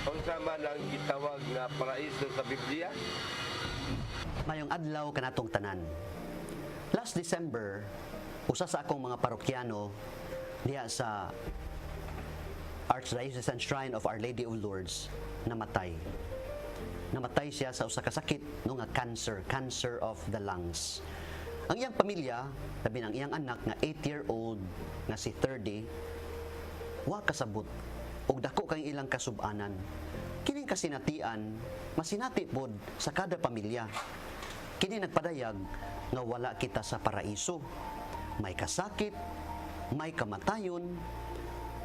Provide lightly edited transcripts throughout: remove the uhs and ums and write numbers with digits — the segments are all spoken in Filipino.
Unsa man ang gitawag nga paraiso sa Biblia? Mayong adlaw kanatong tanan. Last December, usa sa akong mga parokyano diha sa Archdiocesan Shrine of Our Lady of Lourdes namatay. Namatay siya sa usa ka sakit no nga cancer of the lungs. Ang iyang pamilya, labi ng iyang anak nga 8-year-old nga si 30, wa kasabot og dako kang ilang kasub-anan. Kining kasinatian, masinati pod sa kada pamilya. Kini nagpadayag nga wala kita sa paraiso. May kasakit, may kamatayon.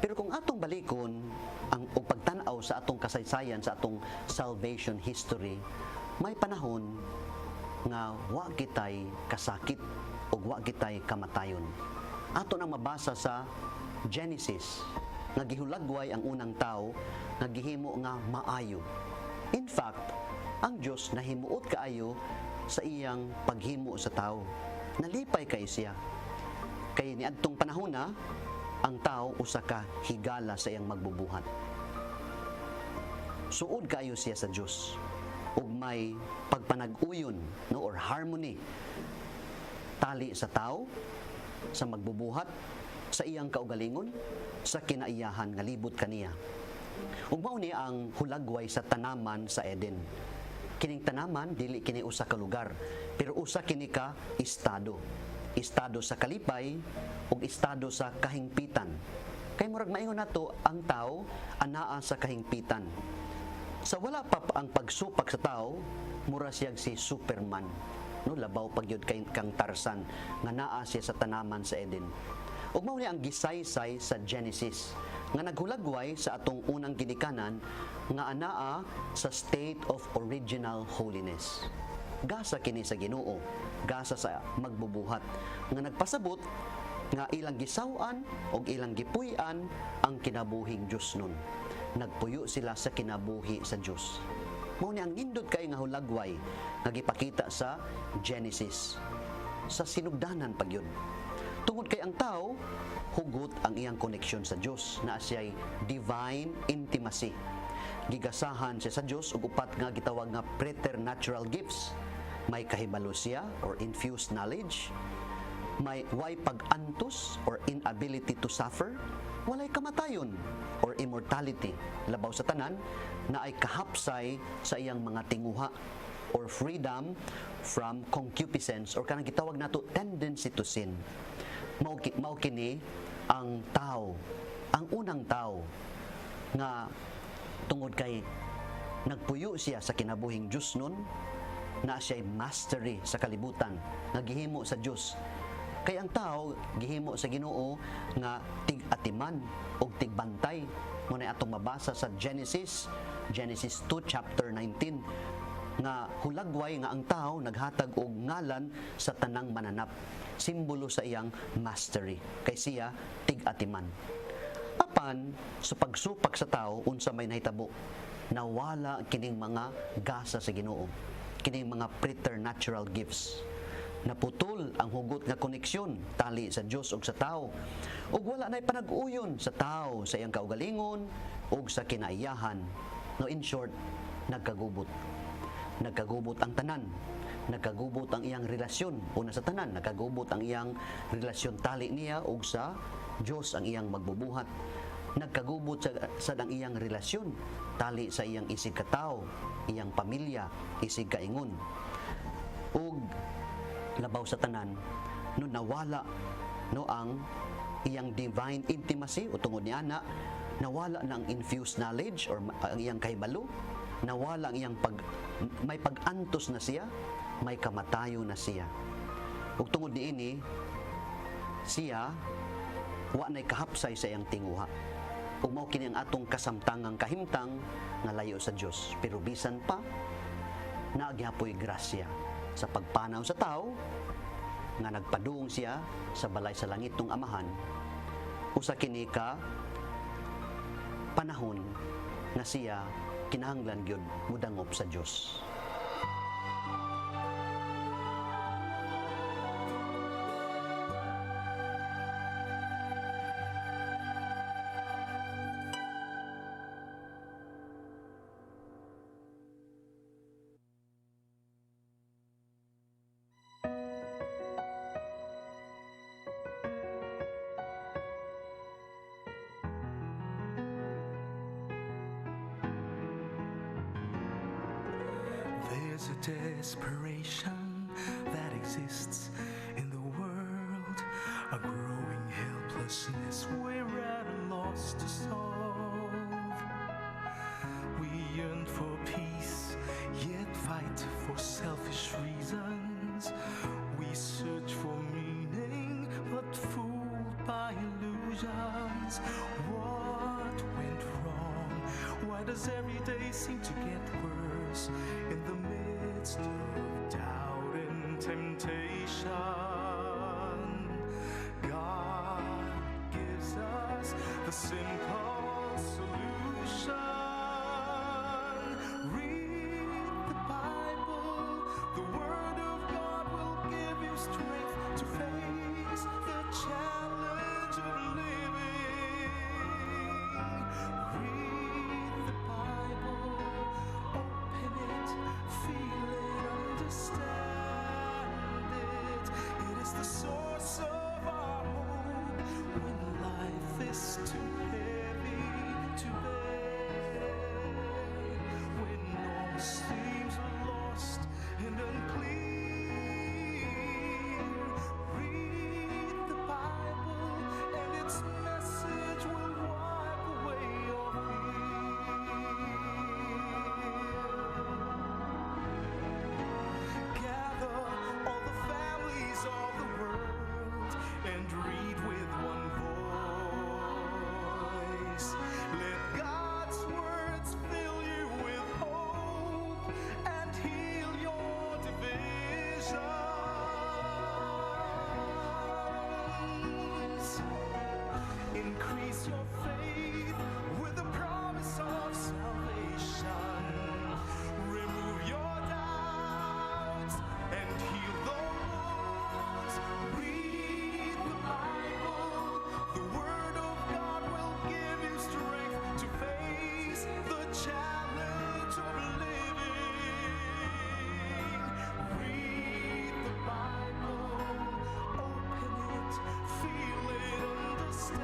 Pero kung atong balikon ang pagtan-aw sa atong kasaysayan, sa atong salvation history, may panahon nga wa kitay kasakit o wa kitay kamatayon. Ato nang mabasa sa Genesis nga gihulagway ang unang tao nga gihimo nga maayo. In fact, ang Dios nahimuot kaayo sa iyang paghimo sa tao. Nalipay kay siya. Kay niadtong panahon na ang tao usa ka higala sa iyang magbubuhat. Suod kaayo siya sa Dios ug may pagpanag-uyon no or harmony tali sa tao sa magbubuhat sa iyang kaugalingon sa kinaiyahan nga libot kaniya. Ug mao ni ang hulagway sa tanaman sa Eden. Kining tanaman dili kini usa ka lugar, pero usa kini ka estado. Estado sa kalipay ug estado sa kahingpitan. Kay murag maingon nato ang tao anaa sa kahingpitan. Sa wala pa ang pagsupak sa tao, mura siya si Superman. No, labaw pagyud kay kang Tarzan nga naa siya sa tanaman sa Eden. Ug mao ni ang gisaysay sa Genesis nga naghulagway sa atong unang ginikanan nga anaa sa state of original holiness. Gasa kini sa Ginoo, gasa sa magbubuhat nga nagpasabot nga ilang gisaw-an ug ilang gipuy-an ang kinabuhing Dios nun. Nagpuyo sila sa kinabuhi sa Dios. Mao ni ang nindot kay nga hulagway nga gipakita sa Genesis. Sa sinugdanan pagyud. Tungod kay ang tao, hugot ang iyang koneksyon sa Dios na siya'y divine intimacy. Gigasahan siya sa Dios ug upat nga gitawag nga preternatural gifts. May kahibalo siya or infused knowledge, may way pag-antos or inability to suffer, walay kamatayon or immortality, labaw sa tanan na ay kahapsay sa iyang mga tinguha or freedom from concupiscence or kanang gitawag nato tendency to sin. Mao kini ang tao, ang unang tao nga tungod kay nagpuyo siya sa kinabuhing Dios nun, na siya'y mastery sa kalibutan, nagihimo sa Dios. Kay ang tao gihimo sa Ginoo nga tig-atiman o tigbantay. Muna atong mabasa sa Genesis 2 chapter 19 nga hulagway nga ang tao naghatag og ngalan sa tanang mananap, simbolo sa iyang mastery, kay siya tig-atiman. Apan sa pagsupak sa tao unsa may nahitabo, nawala kining mga gasa sa Ginoo, kining mga preternatural gifts. Naputol ang hugot nga koneksyon tali sa Dios ug sa tao, ug wala nay panag-uyon sa tao sa iyang kaugalingon ug sa kinaiyahan. No, in short, nagkagubot ang tanan, nagkagubot ang iyang relasyon. Una sa tanan, nagkagubot ang iyang relasyon tali niya ug sa Dios ang iyang magbubuhat. Nagkagubot sa ang iyang relasyon tali sa iyang isig katao, iyang pamilya, isig kaingon. Ug labaw sa tanan, no nawala no ang iyang divine intimacy o tungod ni ana, nawala na ang infused knowledge or ang iyang kahibalo, nawala ang iyang may pag-antos na siya, may kamatayo na siya. Ug tungod niini, siya wa nay kahapsay sa iyang tinguha. Ug mao kini ang atong kasamtangang kahimtang nga layo sa Dios. Pero bisan pa naagihapoy grasya sa pagpanaw sa tao nga nagpadung siya sa balay sa langit ng Amahan. Usa kini ka panahon nga siya kinahanglan gyud mudangop sa Dios. There's a desperation that exists in the world, a growing helplessness we're at a loss to solve. We yearn for peace, yet fight for selfish reasons. We search for meaning, but fooled by illusions. What went wrong? Why does every day seem to get worse? In the midst of doubt and temptation, God gives us the simple solution. Read the Bible, the Word of God will give you strength to face the challenge of living. Read the Bible, open it, feel it, understand it. It is the source of our hope when life is too heavy to bear, when all seems lost and unclear. Read the Bible and its message will wipe away your fear. Gather all the families of the world and read with one voice. Let God's words fill you with hope and heal your divisions. Increase your faith with the promise of salvation. Remove your doubts and heal the wounds. Read the Bible. The Word of God will give you strength to face the challenge of living. Read the Bible. Open it, feel it, understand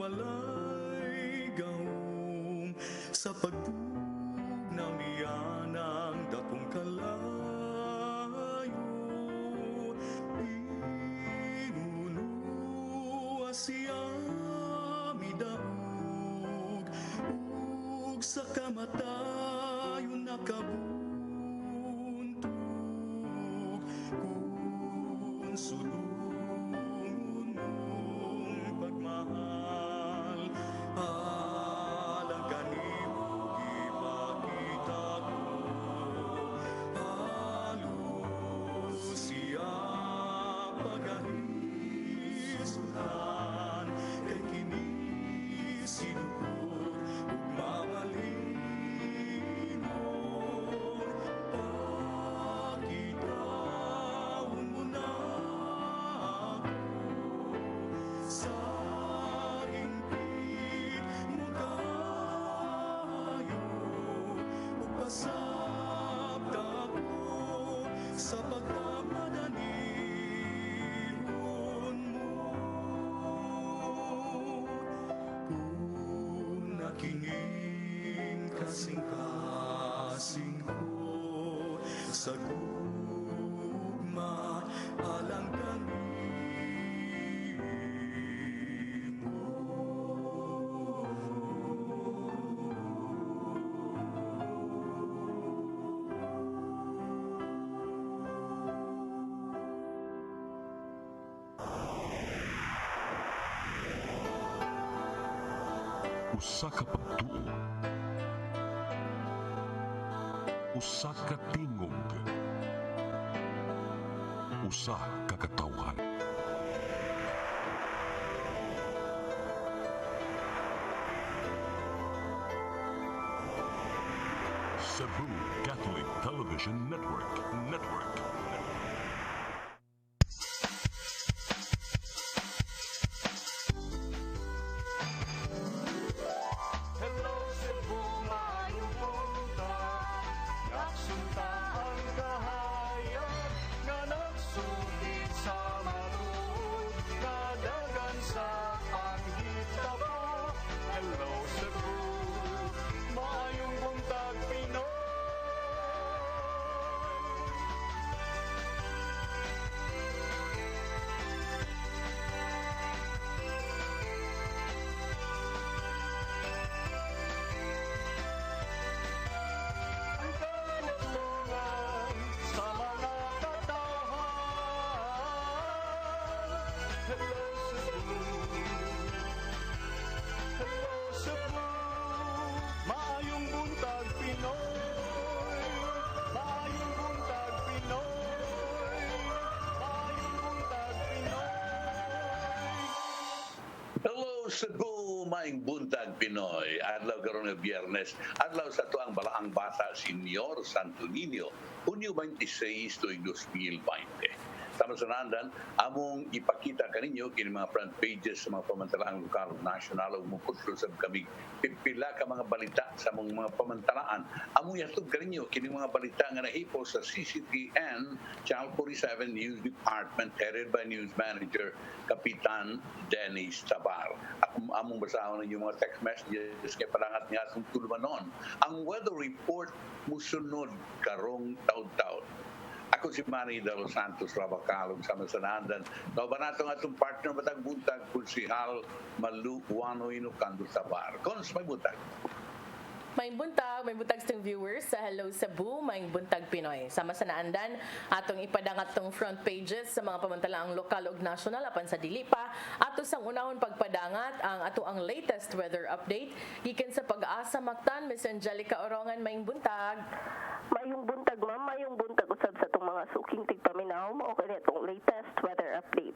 walay gahom sa pagtug na miyanang dakong kalayo. Inunua siya midaog ug sa kamatayon nakabuntog kun sulungon mong pagmahal alang kanimo ipakita ko halos siya pagahisunan kay kini sinuod ug mamalingon pakitawan mo na ako sa hingpit mo kayo ug pasabta ko sa pagpapadanihon mo kung nakingin kasing-kasing ko sa gugma alang kanimo. Usa ka pagtuo, usa ka tingog, usa ka katawhan. Cebu Catholic Television Network. Hello Cebu, maayong buntag. Nagsunta ang kahayag nga nagsulit sa maluod, nadagan sa panghitabo. Hello Cebu, maayong buntag Pinoy. Ang kalutungan sa mga katawhan. Hello Cebu, hello Cebu, maayong buntag Pinoy, maayong buntag Pinoy, maayong buntag Pinoy. Hello Cebu, maing buntag Pinoy. Adlaw karon nga Biyernes, adlaw sa tuang balaang bata Senyor Santo Niño, Hunyo 26 tuig 2020. Sama sa nandan, among ipakita kaninyo kini mga front pages sa mga pamantalaang lokal, nasyonal ug mukutlo sa kami pipila ka mga balita sa mga pamantalaan. Among yatog kaninyo kini mga balita nga nahipo sa CCTN Channel 47 News Department headed by News Manager Kapitan Dennis Tabar. Among basahon ninyo mga text messages kay palangat nga atong tulumanon. Ang weather report musunod karong taud-taud. Ako si Manny de los Santos Rabacalog sa Masanandan. Naubanato nga itong partner matag buntag Kunsihal Malu Wano Inukando Tabar. Kons, may buntag. May buntag sa viewers sa Hello Cebu, may buntag Pinoy. Sama sa naandan, atong ipadangat tong front pages sa mga pamantalaang lokal ug nasyonal apan sa dili pa. Ato sang unahon pagpadangat ang ato ang latest weather update gikan sa Pag-asa Mactan. Miss Angelica Orongan, may buntag. Mayong buntag ma'am, mayong buntag usab sa itong mga suking tigpaminaw mao kani itong latest weather update.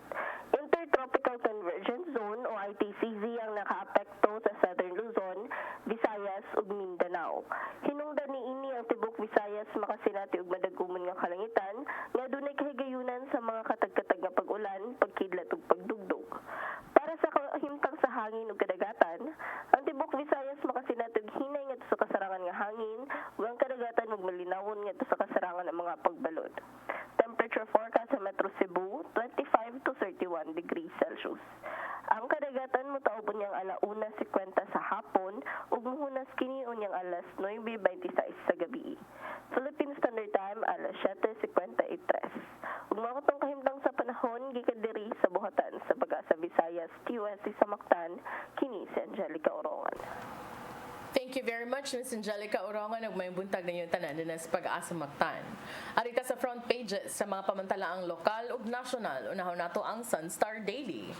Intertropical Convergence Zone o ITCZ ang nakaapekto sa Southern Luzon, Visayas ug Mindanao. Hinungdan niini ang tibok Visayas makasinati og madagumon nga kalangitan nga dunay kahigayunan sa mga katag-katag nga pag-ulan, pagkidlat ug pagdugdog. Para sa himtang sa hangin ug kadagatan, ang tibok Visayas makasinati og hinay ngadto sa kasarangan nga hangin ug ang kadagatan magmalinawon ngadto sa kasarangan ng mga pagbalod. Temperature forecast sa Metro Cebu 25 to 31 degrees Celsius. Ang kadagatan motaubon niyang 1:00 1:50 sa hapon ug mohunas kini unyang alas 9:26 sa gabi. Philippine Standard Time alas 7:53. Ug mao katong kahimtang sa panahon gikan diri sa buhatan sa Pag-asa Visayas, TUSC sa Mactan, kini si Angelica Orongan. Thank you very much, Ms. Angelica Orongan. Ug may buntag ninyo tanan din sa Pag-asa Mactan. Arita sa front pages sa mga pamantalaang lokal ug nasyonal, unahon nato ang Sunstar Daily.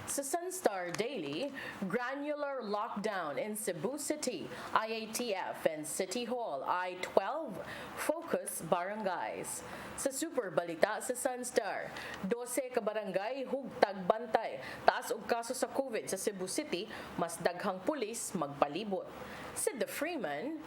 Sa Sunstar Daily, granular lockdown in Cebu City, IATF and City Hall, I-12 focus barangays. Sa Super Balita sa Sunstar, 12 ka barangay hugtag bantay, taas og kaso sa COVID sa Cebu City, mas daghang pulis magpalibot. Sa The Freeman,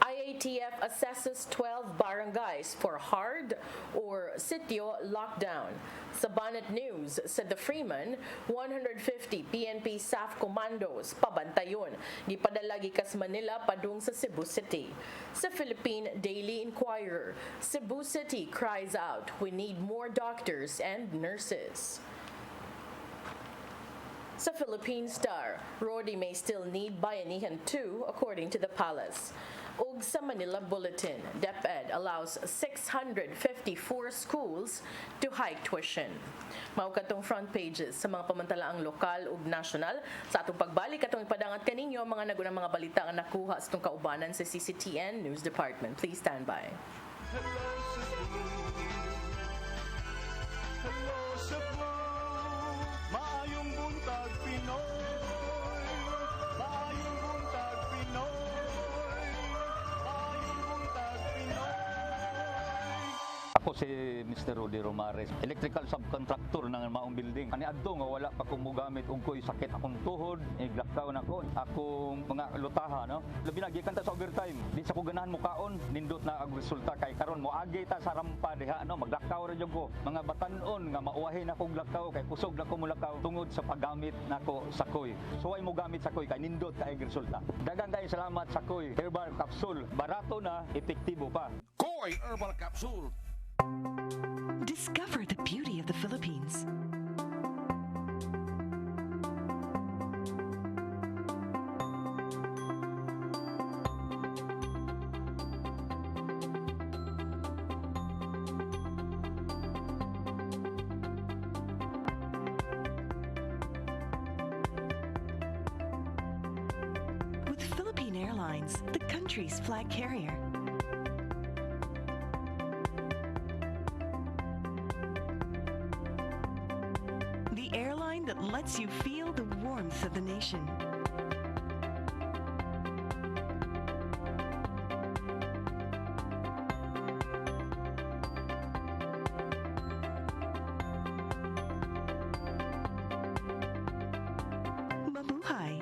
IATF assesses 12 barangays for hard or sitio lockdown. Sa Bonnet News, sa The Freeman, 150 PNP SAF commandos pabantayon. Gipadala gikas Manila padung sa Cebu City. Sa Philippine Daily Inquirer, Cebu City cries out, "We need more doctors and nurses." Sa Philippine Star, Rodi may still need bayanihan too, according to the palace. Ug sa Manila Bulletin, DepEd allows 654 schools to hike tuition. Mao katong front pages sa mga pamantalaang lokal ug nasyonal. Sa atong pagbalik atong ipadangat kaninyo mga nagunang mga balita nga nakuha sa itong kaubanan sa CCTN News Department. Please stand by. Hello Cebu, maayong buntag Pinoy. Maayong buntag Pinoy. Maayong buntag Pinoy. Ako si Mr. Rudy Romares, electrical subcontractor ng maong building. Ani adto nga wala pa ko mogamit og ko'y sakit akong tuhod, iglakaw na ko, akong mga lutaha, no. Labi na gikan ta sa overtime. Di sa ko ganahan mo kaon, nindot na ang resulta kay karon mo agi ta sa rampa diha, no, maglakaw ra jud ko. Mga batan-on nga mauwahin ako og lakaw kay kusog na ko mulakaw tungod sa paggamit nako sa koy. Suway mo gamit sa koy kay nindot kay resulta. Daghang kay salamat sa koy herbal capsule. Barato na, epektibo pa. Koy Herbal Capsule. Discover the beauty of the Philippines. With Philippine Airlines, the country's flag carrier. The airline that lets you feel the warmth of the nation. Mabuhay!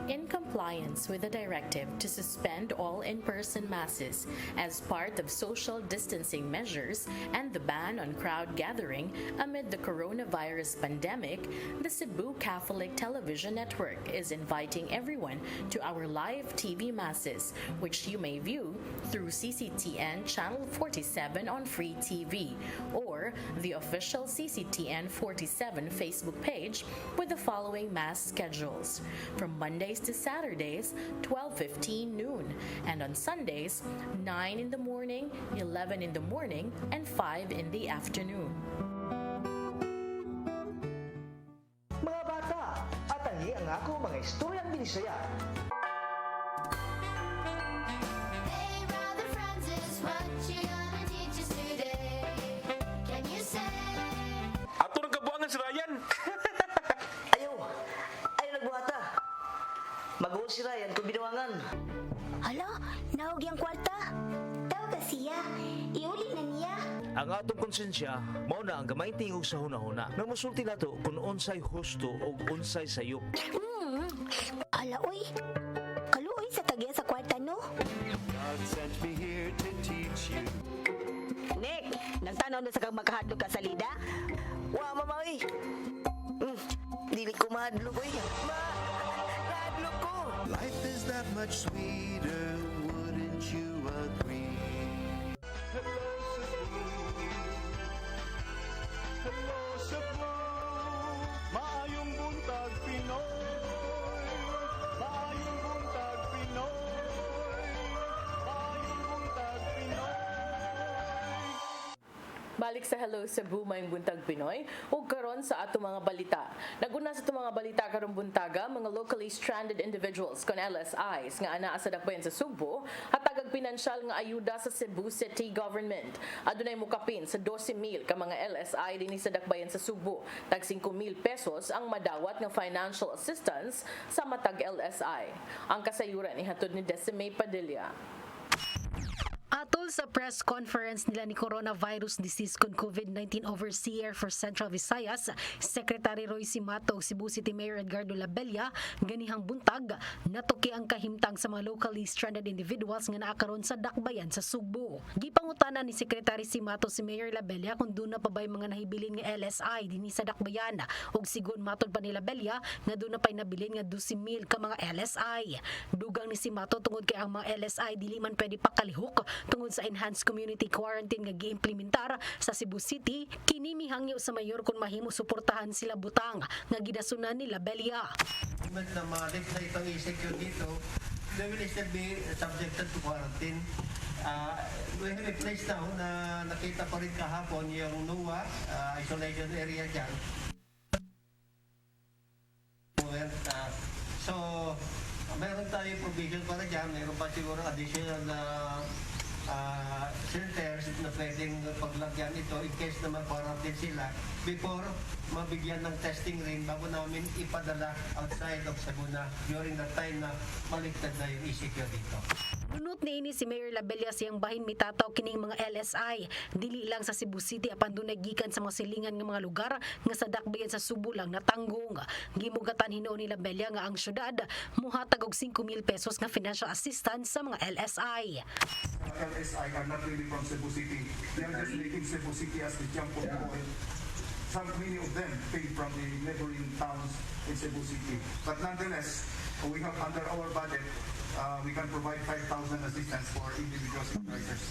In compliance with the directive to suspend all in-person masses as part of social distancing measures and the ban on crowd gathering amid the coronavirus pandemic, the Cebu Catholic Television Network is inviting everyone to our live TV masses, which you may view through CCTN Channel 47 on Free TV or the official CCTN 47 Facebook page with the following mass schedules. From Mondays to Saturdays, 12:15 noon, and on Sundays, 9 in the morning, 11 in the morning, and 5 in the afternoon. Mga bata, atangi ang ako mga istoryang binisaya. Hey, Brother Francis, what you gonna teach us today? Can you say? Ato ng kabuangan si Ryan. Ayaw, ay nagbuhata. Mag Naho si Ryan kung binawangan. Hala, nahog yung kwarta. Tao ka siya. Iuli na niya. Ang atong konsensya, mao na ang gamay tingog sa hunahuna. Nang musulti nato kung unsay husto o unsay sayop. Hala, uy. Kaluoy sa tagya sa kwarta, no? God sent me here to teach you. Nick, nagtanaw na sa kang makahadlok ka sa lida? Wa, mama, oy. Dili ko mahadlok, oy. Mahadlok ko. Life is that much sweeter, wouldn't you agree? Hello Cebu, maayong buntag Pinoy. Maayong buntag Pinoy. Maayong buntag Pinoy. Balik sa Hello Cebu, mayong buntag Pinoy, ug karon sa ato mga balita. Naguna sa ato mga balita karong buntaga, mga locally stranded individuals kon LSIs nga anaa sa dakbayan sa Subo, hatagag pinansyal nga ayuda sa Cebu City Government. Adunay mukapin sa 12,000 ka mga LSI dinhi sa dakbayan sa Subo. Tag 5,000 pesos ang madawat nga financial assistance sa matag LSI. Ang kasayuran ihatod ni Decime Padilla. Atol sa press conference nila ni Coronavirus Disease kon COVID-19 Overseer for Central Visayas, Secretary Roy Simato ug Cebu City Mayor Edgardo Labella, ganihang buntag natuki ang kahimtang sa mga locally stranded individuals nga naa karon sa dakbayan sa Subo. Gipangutana ni Secretary Simato si Mayor Labella kung duna pa bay mga nahibilin nga LSI dinhi sa dakbayan ug sigon matod pa ni Labella nga duna pay nabilin nga 12,000 ka mga LSI. Dugang ni Simato tungod kay ang mga LSI dili man pwede pakalihok tungod sa enhanced community quarantine nga giimplementar sa Cebu City, kini mihangyo sa mayor kung mahimo suportahan sila butang nga gidasunan ni Labella. Na ma-lift na itong i-secure dito, they will still be subjected to quarantine. We have a place now na nakita ko rin kahapon yung NUA isolation area dyan. So, meron tayong provision para dyan, meron pa siguro additional na shelters na pwedeng paglagyan ito in case na ma-quarantine sila before mabigyan ng testing rin bago namin ipadala outside of Cebu na during the time na maligtad na yung ECQ dito. Nunot ni ini si Mayor Labella siyang bahin mitataw kining mga LSI dili lang sa Cebu City apan dunay gikan sa mga silingan nga mga lugar nga sa dakbayan sa Subo lang natanggong. Gimugatan hinuon ni Labella nga ang syudad muhatag og 5,000 pesos nga financial assistance sa mga LSI. LSI are not really from Cebu City. They are just making Cebu City as the jump on point. Many of them came from the neighboring towns in Cebu City. But nonetheless, we have under our budget, we can provide 5,000 assistance for individuals in crisis.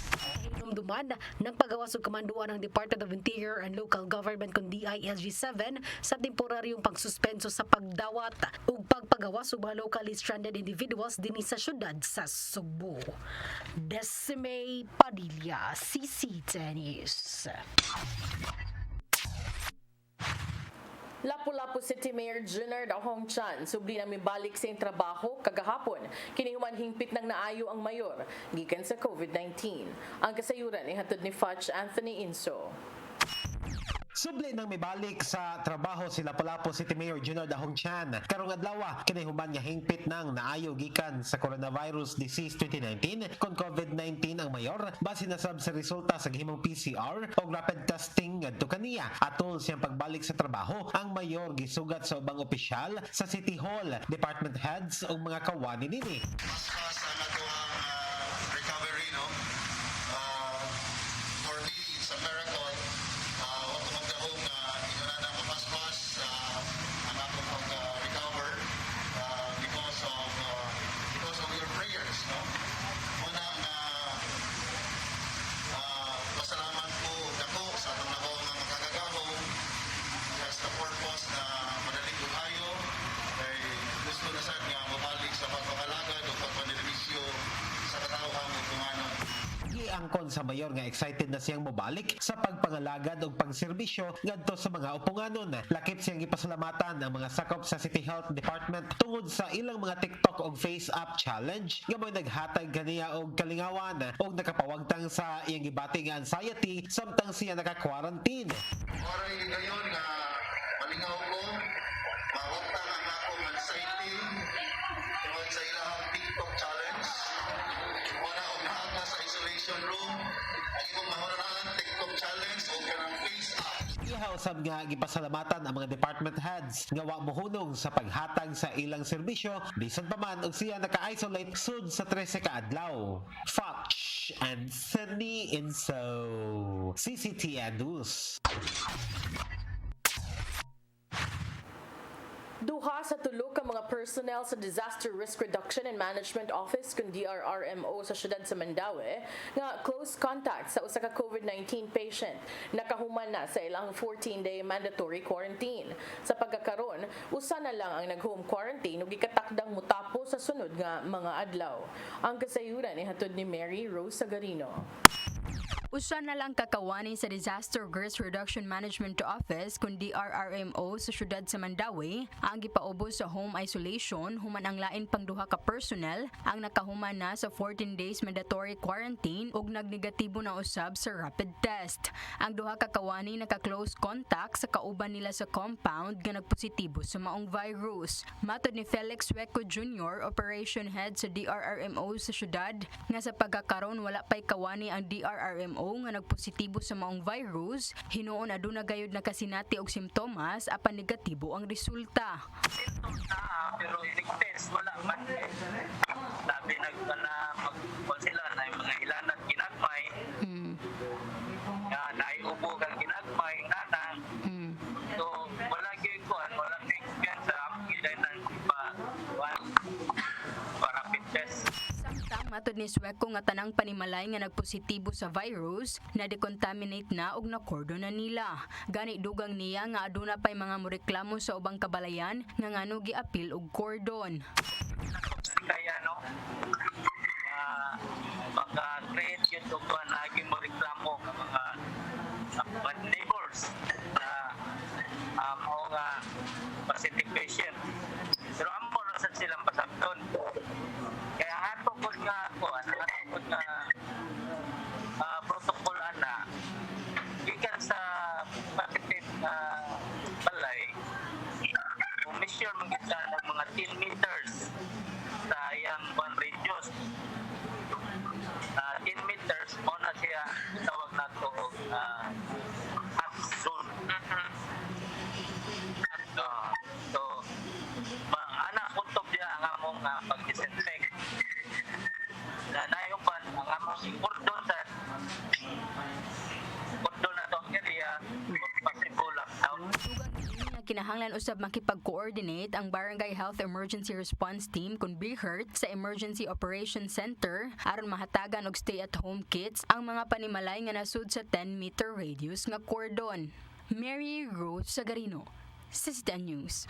Dumduman, nagpagawas og kamanduan ng Department of Interior and Local Government kon DILG-7 sa temporaryong pagsuspenso sa pagdawat ug pagpagawas og mga locally stranded individuals dinhi sa syudad sa Subo. Decime Padilla, CC10 News. Lapu-Lapu City Mayor Junard Ahong Chan subli na mibalik sa trabaho kagahapon kini human hingpit nang naayo ang mayor gikan sa COVID-19. Ang kasayuran ihatod ni Fudge Anthony Inso. Subli nang mibalik sa trabaho si Lapu-Lapu City Mayor Junard Ahong Chan karong adlaw kini human nga hingpit nang naayo gikan sa Coronavirus Disease 2019 kon COVID-19 ang mayor base na sab sa resulta sa gihimong PCR o rapid testing ngadto kaniya. Atol siyang pagbalik sa trabaho, ang mayor gisugat sa ubang opisyal sa City Hall, department heads ug mga kawani nini. Recovery, no? For me, it's a miracle. Because of your prayers, no? Muna nga pasalamat po dako sa atong nako nga makagagahom sa purpose na madaling buhayo kay gusto na sad nga mabalik sa pagpakalagad o pagpaniribisyo sa katawhan ug tumanon. Giangkon sa mayor nga excited na siyang mobalik sa pagpangalagad ug pagserbisyo ngadto sa mga upunganon. Lakip siyang gipasalamatan ang mga sakop sa City Health Department tungod sa ilang mga TikTok ug Face App challenge nga may naghatag kaniya og kalingawan ug nakapawagtang sa iyang gibati nga anxiety samtang siya naka-quarantine. Oray dayon nga malingaw ko mawagtang ang akong anxiety tungod sa ilang TikTok challenge. Wala og naata sa isolation room. Ang imong mahunanan TikTok challenge o kanang face up. Ihaw sab nga gipasalamatan ang mga department heads nga wa mohunong sa paghatag sa ilang serbisyo bisan pa man og siya naka-isolate sud sa 13 ka adlaw. Fox and Sydney Inso. CCTN News. Duha sa tulo ka mga personnel sa Disaster Risk Reduction and Management Office kun DRRMO sa syudad sa Mandaue nga close contact sa usa ka COVID-19 patient nakahuman na sa ilang 14-day mandatory quarantine. Sa pagkakaron, usa na lang ang nag-home quarantine ug gikatakdang mutapo sa sunod nga mga adlaw. Ang kasayuran ni hatod ni Mary Rose Sagarino. Usa na lang kakawani sa Disaster Risk Reduction Management Office kun DRRMO sa syudad sa Mandaue ang gipaubos sa home isolation human ang lain pang duha ka personnel ang nakahuman na sa 14 days mandatory quarantine ug nagnegatibo na usab sa rapid test. Ang duha ka kawani naka-close contact sa kauban nila sa compound nga nagpositibo sa maong virus. Matod ni Felix Weco Jr., Operation Head sa DRRMO sa syudad, nga sa pagkakaron wala pay kawani ang DRRMO nga nagpositibo sa maong virus, hinuon aduna gayud nakasinati og simptomas apan negatibo ang resulta. Pero inig-test wala man. Sabi mag sila na yung mga ilanat ginagmay. Naiubo kang ginagmay nana. So wala gyud kuan, wala experience ang gidanan pa rapid test. Matod ni Sueco nga tanang panimalay nga nagpositibo sa virus na decontaminate na og nakordo na nila. Gani dugang niya nga aduna pay mga moreklamo sa ubang kabalayan nga ngano giapil og cordon. Kaya no, maka-create yun og naging moreklamo ng mga neighbors na mao nga positive patient. Pero amo ra sad silang pasabton. Kaya hatod nga protocol ana gikan sa positive balay measure man kita ng mga 10 meters sa iyang radius 10 meters mo na siya tawag nato og hot zone. So ana untog dia ang among pag-disinfect na nayuban ang among cordon sa cordon na itong area possible lockdown. Kinahanglan usab makipag-coordinate ang Barangay Health Emergency Response Team kun BHERT sa Emergency Operations Center aron mahatagan og stay-at-home kits ang mga panimalay nga nasud sa 10-meter radius nga cordon. Mary Rose Sagarino, CCTN News.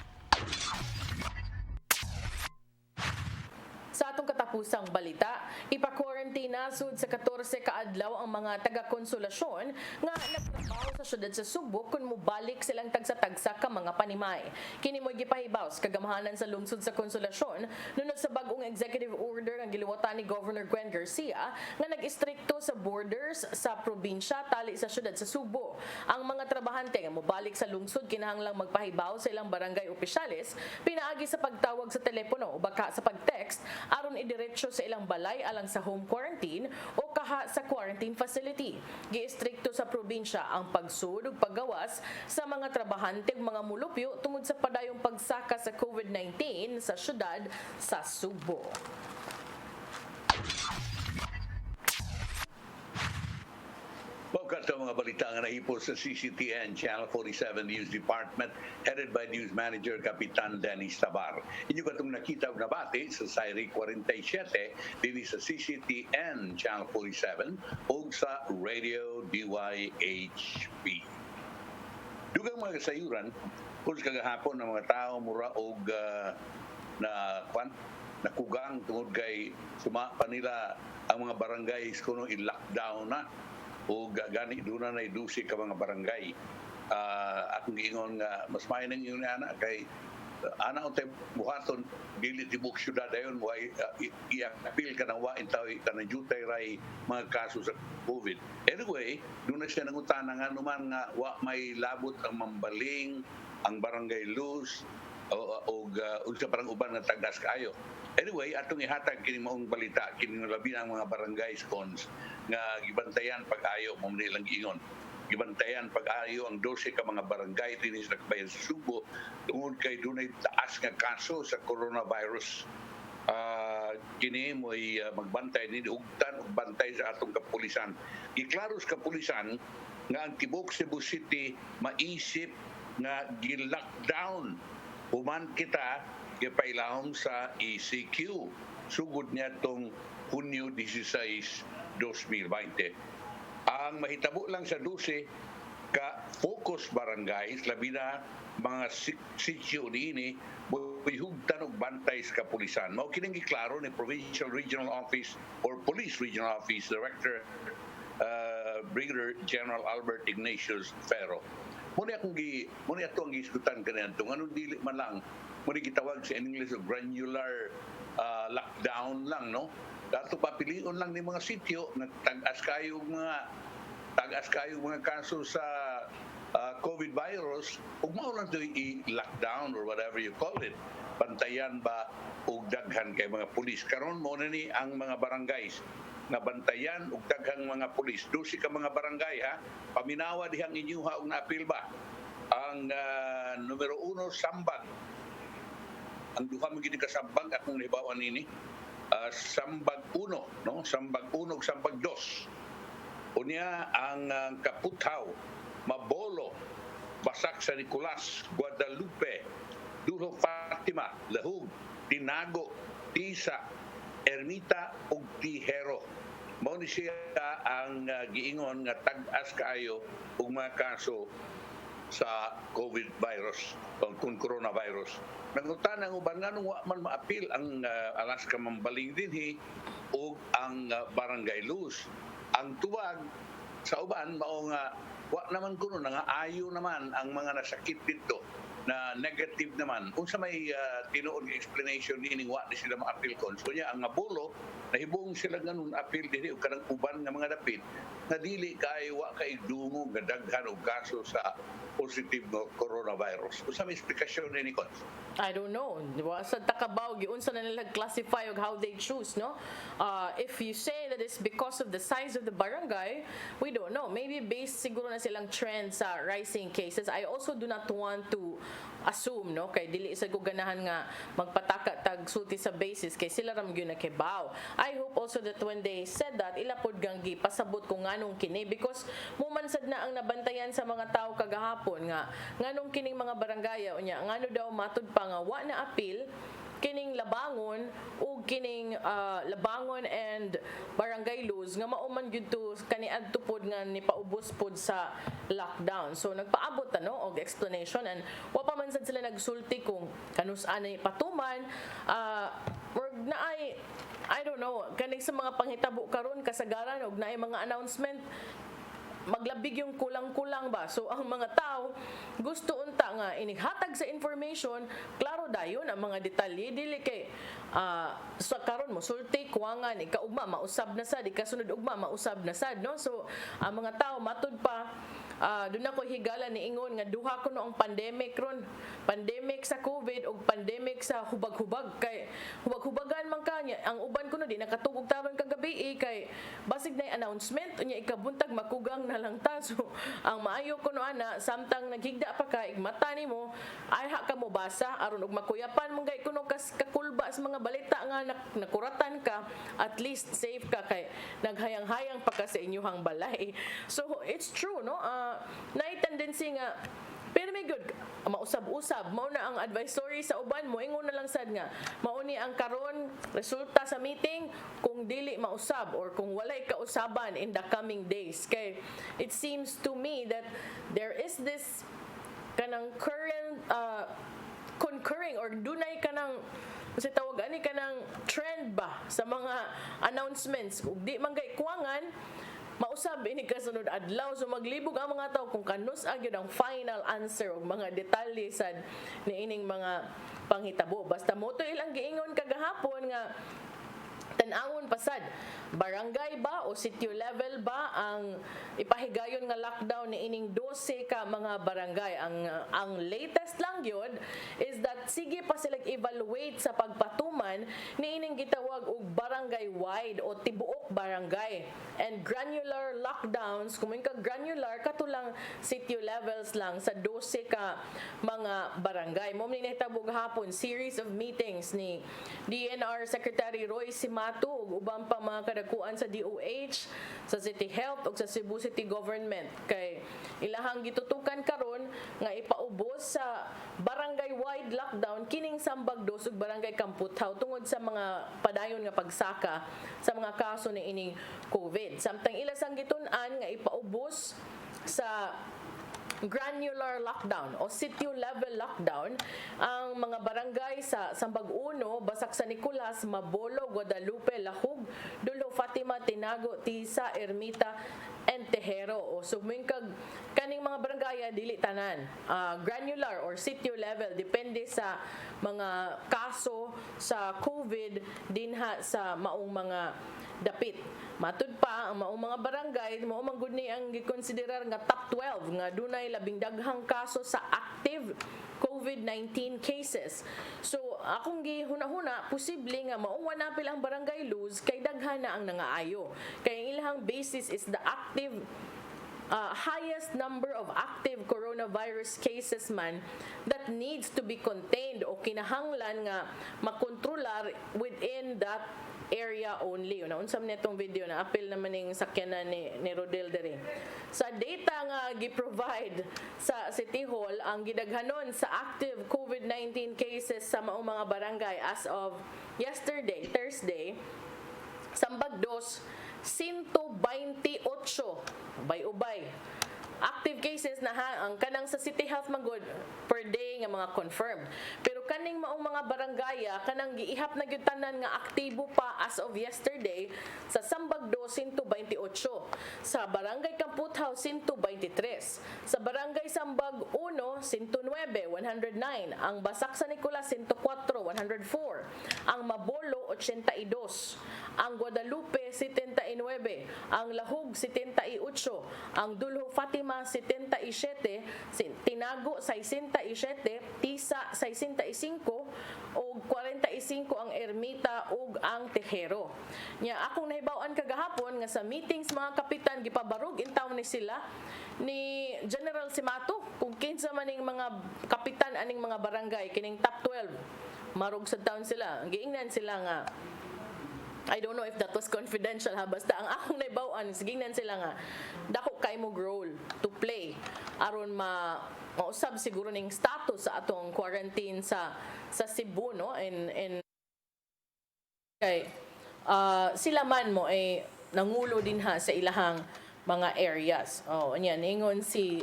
Sa atong katapusang balita, ipa-quarantine na sud sa 14 ka adlaw ang mga taga-konsolasyon nga nagtrabaho sa syudad sa Subo kun mobalik silang tagsa-tagsa ka mga panimay. Kini mo'y gipahibaw sa kagamahanan sa lungsod sa Konsolasyon nunod sa bag-ong executive order ang giluwatan ni Governor Gwen Garcia nga nag-istrikto sa borders sa probinsya tali sa syudad sa Subo. Ang mga trabahante nga mobalik sa lungsod kinahanglang magpahibaw sa ilang barangay opisyales pinaagi sa pagtawag sa telepono o baka sa pag-text aron idiretso sa ilang balay alang sa home quarantine o kaha sa quarantine facility. Giistrikto sa probinsya ang pagsud ug paggawas sa mga trabahante ug mga mulupyo tungod sa padayong pagsaka sa COVID-19 sa syudad sa Subo. Bukas sa mga balita nga nahipo sa CCTN Channel 47 News Department headed by News Manager Kapitan Dennis Tabar. Inyo katong nakita og nabati sa Sayri 47 dinhi sa CCTN Channel 47 ug sa Radio DYHP. Dugang mga kasayuran kung kagahapon ng mga tao mura og nakugang tungod kay suma pa nila ang mga barangay kuno i-lockdown na o gani doon na idusi ka mga barangay at giingon nga mas mainang yun ana kay ana untay buhaton dili tibok syudad dayon way i-appeal ka ng wain taw kanang jutay ray mga kaso sa COVID. Anyway, doon na siya nangutana nga naman nga wa may labot ang mambaling ang barangay Luz o unsa parang uban nga tagas kayo. Anyway, atong ihatag kini maong balita kini labi ang mga barangays cons nga gibantayan pag-ayo mo nilang giingon. Gibantayan pag-ayo ang 12 ka mga barangay dinhi sa Kabayan sa Subo tungod kay dunay taas nga kaso sa coronavirus. Kini mo'y magbantay ni ugtan ug bantay sa atong kapulisan. Iklaro sa kapulisan nga ang tibok Cebu City maisip nga gi-lockdown human kita gipailahom sa ECQ sugod niya tong Hunyo 16, 2020. Ang mahitabo lang sa 12 ka focus barangays labi na mga sitio niini hugtan og bantay sa kapulisan. Mao kining giklaro ni Provincial Regional Office or Police Regional Office Director Brigadier General Albert Ignatius Ferro. Muna ato ang iskutan kanito anong dili man lang muna gitawag sa English o granular lockdown lang, no? Dato papilion lang ni mga sityo na tagas kayo mga kaso sa COVID virus, ug mao lang to i-lockdown or whatever you call it. Bantayan ba og daghan kay mga pulis. Karon mo na ni ang mga barangays nga bantayan og daghang mga pulis. 12 ka mga barangay ha. Paminawa dihang inyuha og naapil ba. Ang numero 1 Sambag. Ang duha mo gid ka Sambag akong nahibawan nini. Sambag 1, no? Sambag 1 ug Sambag 2. Unya ang Kaputhaw, Mabolo, Basak sa Nicolas, Guadalupe, Dulo Fatima, Lahug, Tinago, Tisa, Ermita ug Tihero. Mao ni siya ang giingon nga tag-as kaayo og mga kaso sa COVID virus o kung coronavirus. Nangutan ang uban nga nung man maapil ang Alaska Mambaling dinhi o ang Barangay Luz. Ang tuwag sa uban mao nga wa naman kuno nga ayo naman ang mga nasakit dito na negative naman. Unsa may tinuod nga explanation nining wa ni sila maapil kon. So nya ang Mabulo nahibong sila ganun apil dinhi og kanang uban nga mga dapit na dili kay wa kay dungo nga daghan og kaso sa positive no coronavirus. Unsa may explanation ni kon? I don't know. Diba? Sa Takabaw, unsa na nila classify of how they choose, no? If you say that it's because of the size of the barangay, we don't know. Maybe based siguro na silang trend sa rising cases. I also do not want to assume, no? Kay dili isa ko ganahan nga magpataka tag sulti sa basis kay sila ram gyud nakibaw. I hope also that when they said that, ila pod ganggi pasabot kung nganong kini because mumansad na ang nabantayan sa mga tao kagahapon nga nganong kining mga barangay unya ngano daw matud pa nga wa na apil kining Labangon ug kining Labangon and Barangay Luz nga mauman gyud to kaniadto pod nga nipaubos pod sa lockdown. So nagpaabot no og explanation and wa pa man sad sila nagsulti kung kanus-an ni patuman or naay I don't know kaning sa mga panghitabo karon kasagaran og naay mga announcement maglabig yung kulang-kulang ba. So ang mga tao gusto unta nga inighatag sa information, klaro dayon ang mga detalye dili kay sa karon mo sulti kuwangan ikaugma mausab na sad ikasunod ugma mausab na sad no. So ang mga tao matud pa doon ako higala ni ingon nga duha ko no ang pandemic ron. Pandemic sa COVID ug pandemic sa hubag-hubag kay hubag-hubagan man kanya. Ang uban ko no di nakatugog taron kagabi kay basig na announcement unya ikabuntag makugang na lang ta. So ang maayo ko no ana samtang naghigda pa ka igmata nimo ay ha ka mo basa aron ug makuyapan mong gay kuno kas kakulba sa mga balita nga nakuratan ka at least safe ka kay naghayang-hayang pa ka sa inyong balay. So it's true no. Naay tendency nga pero may good mausab-usab mao na ang advisory sa uban mo ingon na lang sad nga mao ni ang karon resulta sa meeting kung dili mausab or kung walay kausaban in the coming days kay it seems to me that there is this kanang current concurring or dunay kanang kasi tawag ani kanang trend ba sa mga announcements ug di man gay kuwangan mausab ini kasunod adlaw so maglibog ang mga tao kung kanus agyud ang final answer ug mga detalye sad niining mga panghitabo basta mo to ilang giingon kagahapon nga tan-awon pasad barangay ba o sitio level ba ang ipahigayon nga lockdown ni ining 12 ka mga barangay. Ang latest lang yun is that sige pa sila evaluate sa pagpatuman ni ining gitawag og barangay wide o tibuok barangay. And granular lockdowns, kung ka granular katulang sitio levels lang sa 12 ka mga barangay. Mo ni nahitabo gahapon series of meetings ni DNR Secretary Roy Simato ug ubang pa mga kadakuan sa DOH, sa City Health ug sa Cebu City Government kay ilahang gitutukan karon nga ipaubos sa barangay wide lockdown kining Sambag 2 ug barangay Kamputhaw tungod sa mga padayon nga pagsaka sa mga kaso ni ining COVID. Samtang ilasang gitun-an nga ipaubos sa granular lockdown o sitio level lockdown ang mga barangay sa Sambag 1, Basak San Nicolas, Mabolo, Guadalupe, Lahug, Dulo, Fatima, Tinago, Tisa, Ermita, and Tejero. O sumingkag kaning mga barangay dili tanan granular or sitio level depende sa mga kaso sa COVID dinha sa maong mga dapit. Matud pa ang maong mga barangay mao man gud ni ang gikonsiderar nga top 12 nga dunay labing daghang kaso sa active COVID-19 cases. So akong gihuna-huna posible nga maong wanapil ang barangay lose kay daghan na ang nangaayo. Kay ilahang basis is the active highest number of active coronavirus cases man that needs to be contained o kinahanglan nga makontrolar within that area only. Unsam nitong video na apil naman ning sakyanan ni Rodel dere. Sa data nga gi-provide sa City Hall, ang gidaghanon sa active COVID-19 cases sa maong mga barangay as of yesterday, Thursday, Sambag 2, 128 ubay-ubay active cases na ang kanang sa City Health magod per day nga mga confirmed. Pero kaning maong mga barangaya kanang giihap na gyud tanan nga aktibo pa as of yesterday sa Sambag 2 128, sa Barangay Kamputhaw 123, sa Barangay Sambag 1 109, 109, ang Basak San Nicolas 104, 104, ang Mabolo 82, ang Guadalupe 79, ang Lahug 78, ang Dulho Fatima 77, Tinago 67, Tisa 65 ug 45 ang Ermita ug ang Tejero. Nya akong nahibaw-an kagahapon nga sa meetings mga kapitan gipabarog in town ni sila ni General Simato kung kinsa maning mga kapitan aning mga barangay kining top 12 marog sa town sila. Giingnan sila nga I don't know if that was confidential ha, basta ang akong naibaw-an sigingnan sila nga dako kay mo role to play aron mausab siguro ning status sa atong quarantine sa Cebu no and kay sila man mo ay nangulo din ha sa ilahang mga areas. Anyan ingon si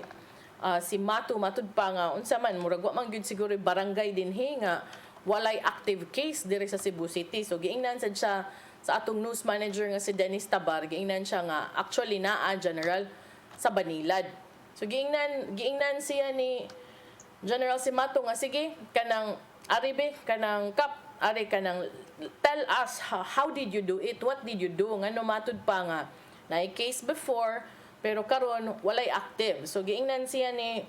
Mato matud pa nga unsa man murag wa man gyud siguro barangay dinhi nga walay active case diri sa Cebu City. So giingnan sad siya sa atong news manager nga si Dennis Tabar, giingnan siya nga actually naa general sa Banilad. So giingnan siya ni General Simato nga sige kanang aribe kanang kap ari kanang tell us how did you do it, what did you do ngano matud pa nga na case before pero karon walay active. So giingnan siya ni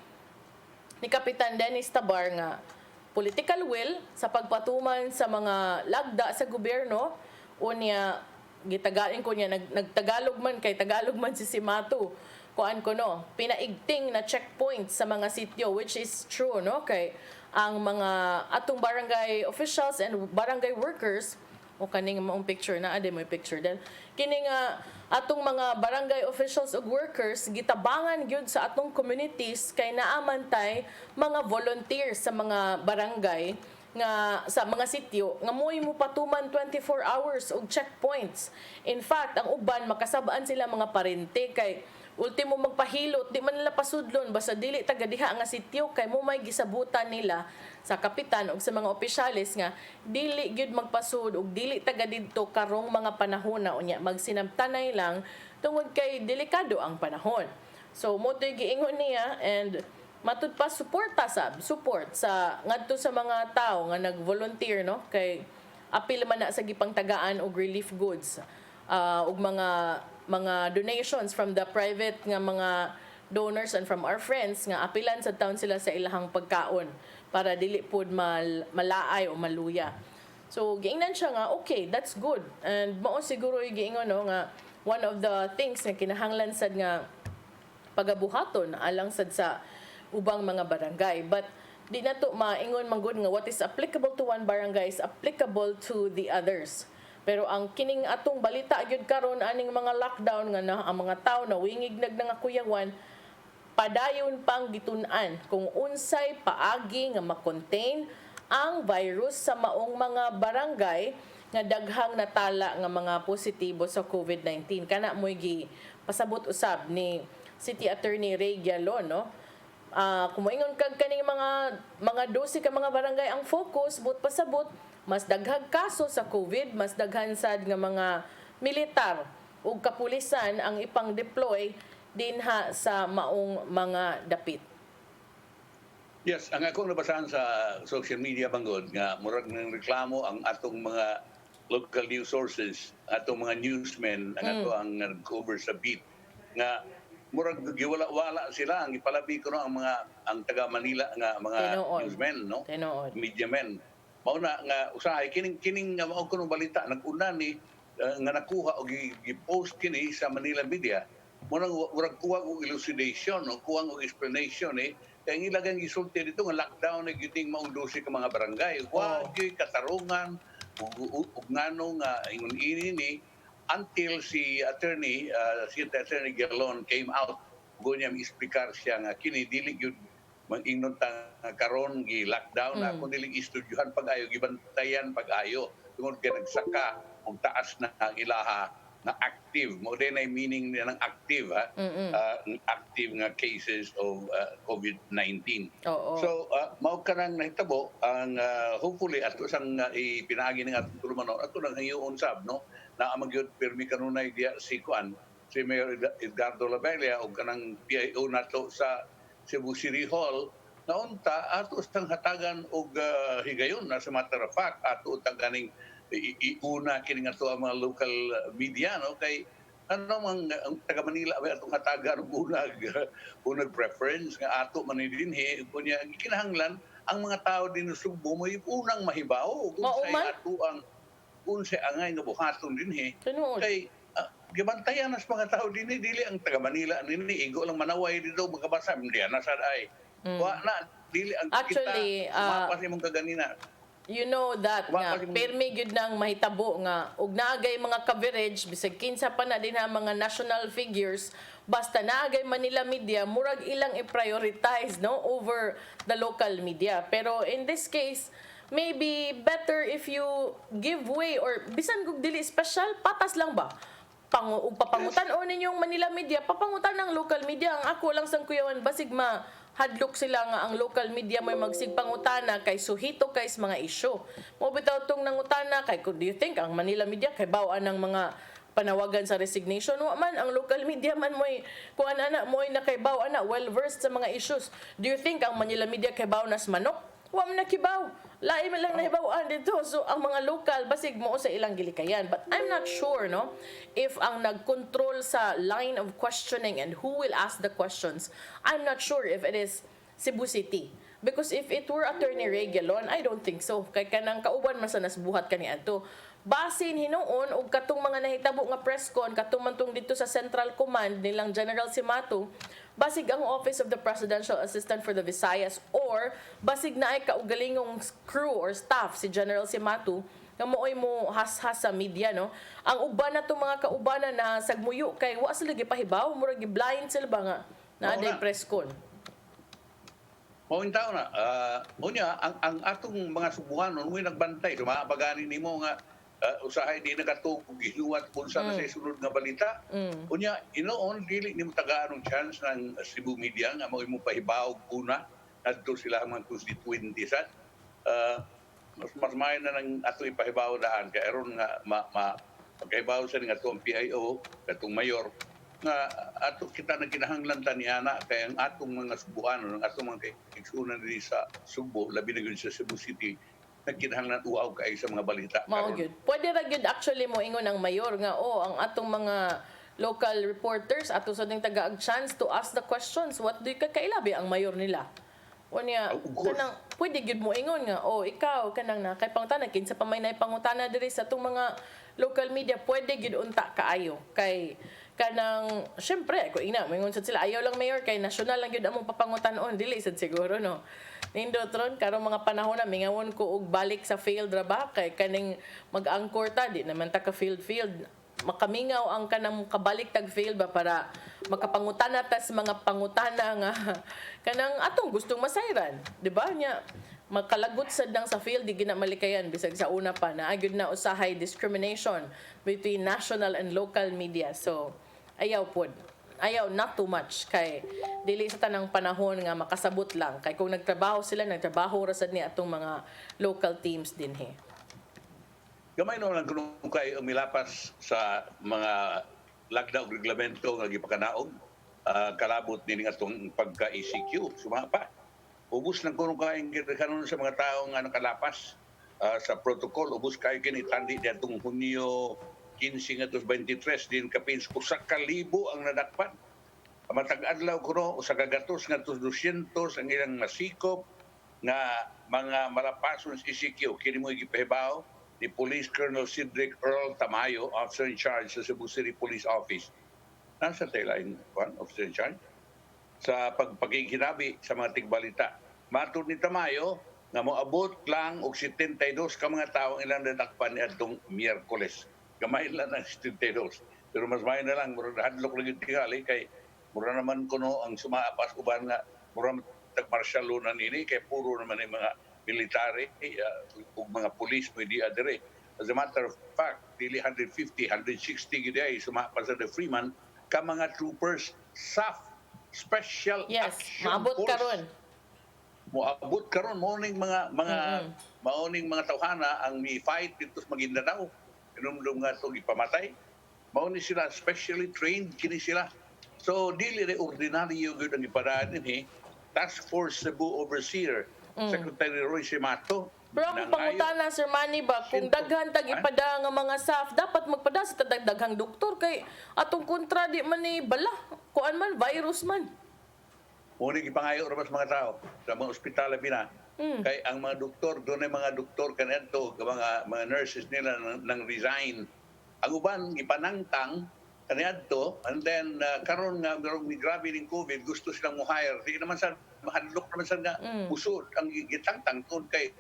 Kapitan Dennis Tabar nga political will sa pagpatuman sa mga lagda sa gobyerno unya gitagalin ko niya nagtagalog man kay Tagalog man si Simato kuan ko no pinaigting na checkpoints sa mga sityo which is true no kay ang mga atong barangay officials and barangay workers o kaning maong picture na ade mo picture din kini nga atong mga barangay officials ug workers gitabangan gyud sa atong communities kay naamantay mga volunteers sa mga barangay nga sa mga sityo nga moy mo patuman 24 hours og checkpoints. In fact, ang uban makasabaan sila mga parente kay ultimo magpahilot di man nila pasudlon basta dili taga diha nga sityo kay mo may gisabutan nila sa kapitan ug sa mga opisyales nga dili gyud magpasud ug dili taga didto karong mga panahon na unya magsinabtanay lang tungod kay delikado ang panahon. So mo toy giingon niya and matud pa support sa ngadto sa mga tao nga nag-volunteer no kay apil man na sa gipangtagaan og relief goods ug mga donations from the private nga mga donors and from our friends nga apilan sa taon sila sa ilahang pagkaon para dili pud malaay o maluya. So giingnan siya nga okay, that's good. And mao siguro yung giingon no nga one of the things nga kinahanglan sad nga pagabuhaton alang sad sa ubang mga barangay. But di na to maingon manggod nga what is applicable to one barangay is applicable to the others. Pero ang kining atong balita gyud karon aning mga lockdown nga na ang mga tawo na wingig nga kuyawan padayon pang gitun-an kung unsay paagi nga ma-contain ang virus sa maong mga barangay nga daghang natala nga mga positibo sa COVID-19. Kana mo'y pasabot usab ni City Attorney Ray Gialon, no? Kung moingon kag kaning mga 12 ka mga barangay ang focus, but pasabot mas daghang kaso sa COVID, mas daghan sad nga mga militar ug kapulisan ang ipang deploy dinha sa maong mga dapit. Yes, ang akong nabasahan sa social media banggod nga murag nang reklamo ang atong mga local news sources, atong mga newsmen ang ato ang nag-cover sa beat nga murag giwala-wala sila ang ipalabi ko no ang taga Manila nga mga Tinuod. newsmen no, Tinuod. media men. Mao na nga usahay kining nga mao kuno balita nag-una ni nga nakuha o gi-post kini sa Manila media. Murag kuha og elucidation no, kuha og explanation kaya ang ilagang gisulti dito nga lockdown na giting maong 12 ka mga barangay. Wa gyud katarungan ug ngano nga ingon ini ni until si attorney Gialon came out go niya mi-explicar siya nga kini dili gyud mag-ingnon ta karon gi lockdown na kun dili istudyohan pag-ayo gibantayan pag-ayo tungod kay nagsaka og taas na ang ilaha na active mo din ay meaning niya ng active active nga cases of COVID-19. So mao kanang nahitabo ang hopefully ato sang ipinaagi ning atong tulumanon ato nang hiyon sab no na magyud permi kanunay dia si Mayor Edgardo Labella o kanang PIO nato sa Cebu City Hall naunta ato sang hatagan og higayon na sa matter of fact ato taganing iuna kini nga to ang mga local media no kay ano mang taga Manila ay atong hatagan unag preference nga ato man dinhi kunya kinahanglan ang mga tao din sa Subo mo unang mahibaw kung say ato ang unsay angay nga buhaton dinhi kay gibantayan nas mga tao dinhi dili ang taga Manila nini igo lang manaway dito magabasa hindi na sad ay wa na dili ang actually mapas imong kaganina. You know that nga permi gyud nang mahitabo nga ug naagay mga coverage bisag kinsa pa na din ha mga national figures basta naagay Manila media murag ilang i-prioritize no over the local media. Pero in this case maybe better if you give way or bisan kung dili special patas lang ba papangutan-on ninyong Manila media papangutan ng local media. Ang ako lang sang kuyawan basig hadlok sila nga ang local media may magsigpangutana kay suhito kay mga isyu. Mo bitaw tong nangutana kay do you think ang Manila media kay bawaan ng mga panawagan sa resignation wa man ang local media man moy kuan ana moy nakaybaw ana well versed sa mga issues. Do you think ang Manila media kay baw nas manok? Wa man nakibaw. Lain man lang nahibawaan dito. So ang mga local basig mo sa ilang gilikayan. But I'm not sure no if ang nagkontrol sa line of questioning and who will ask the questions. I'm not sure if it is Cebu City. Because if it were Attorney Ray Gialon, I don't think so. Kay kanang kauban man sa nasbuhat kaniadto. Basin hinuon og katong mga nahitabo nga press con katong mantong dito sa Central Command nilang General Simato basig ang Office of the Presidential Assistant for the Visayas or basig na ay kaugalingong crew or staff si General Simato nga mooy mo has-has sa media no. Ang uban na tong mga kaubanan na sagmuyo kay wa sila gipahibaw murag gi-blind sila ba nga na day press con. Mao in taon na unya ang atong mga subuhanon moy nagbantay sumapagani nimo nga usahay di nakatug ginuwat kung sa sa sunod nga balita. Unya inoon dili nimo tagaan chance ng Cebu media nga mao imo pahibaw una adto sila mga constituents sad mas may na nang ato ipahibaw daan kay aron nga magkaibaw sa nga atong PIO katong mayor nga ato kita na kinahanglan taniana kay ang atong mga subuhanon ang atong mga kaigsunan diri sa Subo labi na gyud sa Cebu City nagkinahanglan uaw kay sa mga balita Mao karon. gyud. Pwede ra gyud actually mo ingon ang mayor nga ang atong mga local reporters ato sa ding taga chance to ask the questions. What do you kakailabi ang mayor nila? Unya kanang pwede gyud mo ingon nga ikaw kanang na kay pangutana kinsa pa may naipangutana diri sa atong mga local media pwede gyud unta kaayo kay kanang syempre ko ina moingon sad sila ayaw lang mayor kay national lang gyud among papangutan-on dili sad siguro no. Nindotron karong mga panahon na mingawon ko og balik sa field ra ba kay kaning mag-angkor ta di naman ta ka field makamingaw ang kanang kabalik tag field ba para makapangutana ta sa mga pangutana nga kanang atong gustong masayran di ba nya makalagot sad lang sa field di gina malikayan bisag sa una pa na agyud na usahay discrimination between national and local media so ayaw not too much kay dili sa tanang panahon nga makasabot lang kay kung nagtrabaho ra sad ni atong mga local teams dinhi. Gamay na lang kung kay umilapas sa mga lagda og reglamento nga gipakanaog kalabot ni atong pagka-ECQ sumapa. Ubos lang kung kay kanon sa mga tawo nga nakalapas sa protocol ubos kay kini tandi diadtong Hunyo 15 ngadto 23 din kapin 1,000 ang nadakpan. Matag adlaw kuno usa ka gatos ngadto 200 ang ilang masikop nga mga malapason sa ECQ kini mo gipahibaw ni Police Colonel Cedric Earl Tamayo, officer in charge sa Cebu City Police Office. Nasa taylain officer in charge sa pagpagkikinabi sa mga tigbalita. Matod ni Tamayo nga moabot lang og 72 ka mga tawo ang ilang nadakpan niadtong Miyerkules. Gamay lang ang 72. Pero mas may na lang murag hadlok lang yung tingali kay mura naman kuno ang sumaapas uban nga mura tag-martial law na nini kay puro naman ang mga military ug mga pulis mo di adere. As a matter of fact, dili 150, 160 gid ay sumaapas sa the Freeman ka mga troopers SAF Special Action maabot Force. Karon Morning mga tawhana ang mi-fight dito sa Maguindanao. Inumdum nga ito ipamatay. Mauni sila specially trained kini sila. So dili re ordinaryo gyud ang ipadaan dinhi. Task Force Cebu Overseer Secretary Roy Simato. Pero ang pangutana Sir Manny ba kung daghan tag ipada nga mga SAF dapat magpada sa daghang doktor kay atong kontra di man ni bala kuan man virus man. Muni gipangayo ra mas mga tao sa mga ospital bina. Kay ang mga doktor doon ay mga doktor kanadto mga nurses nila nang resign. Ang uban gipanangtang kanadto and then karon nga grabe ning COVID gusto silang mo hire. Di naman sa mahadlok naman sa nga usod ang gitangtang tungod kay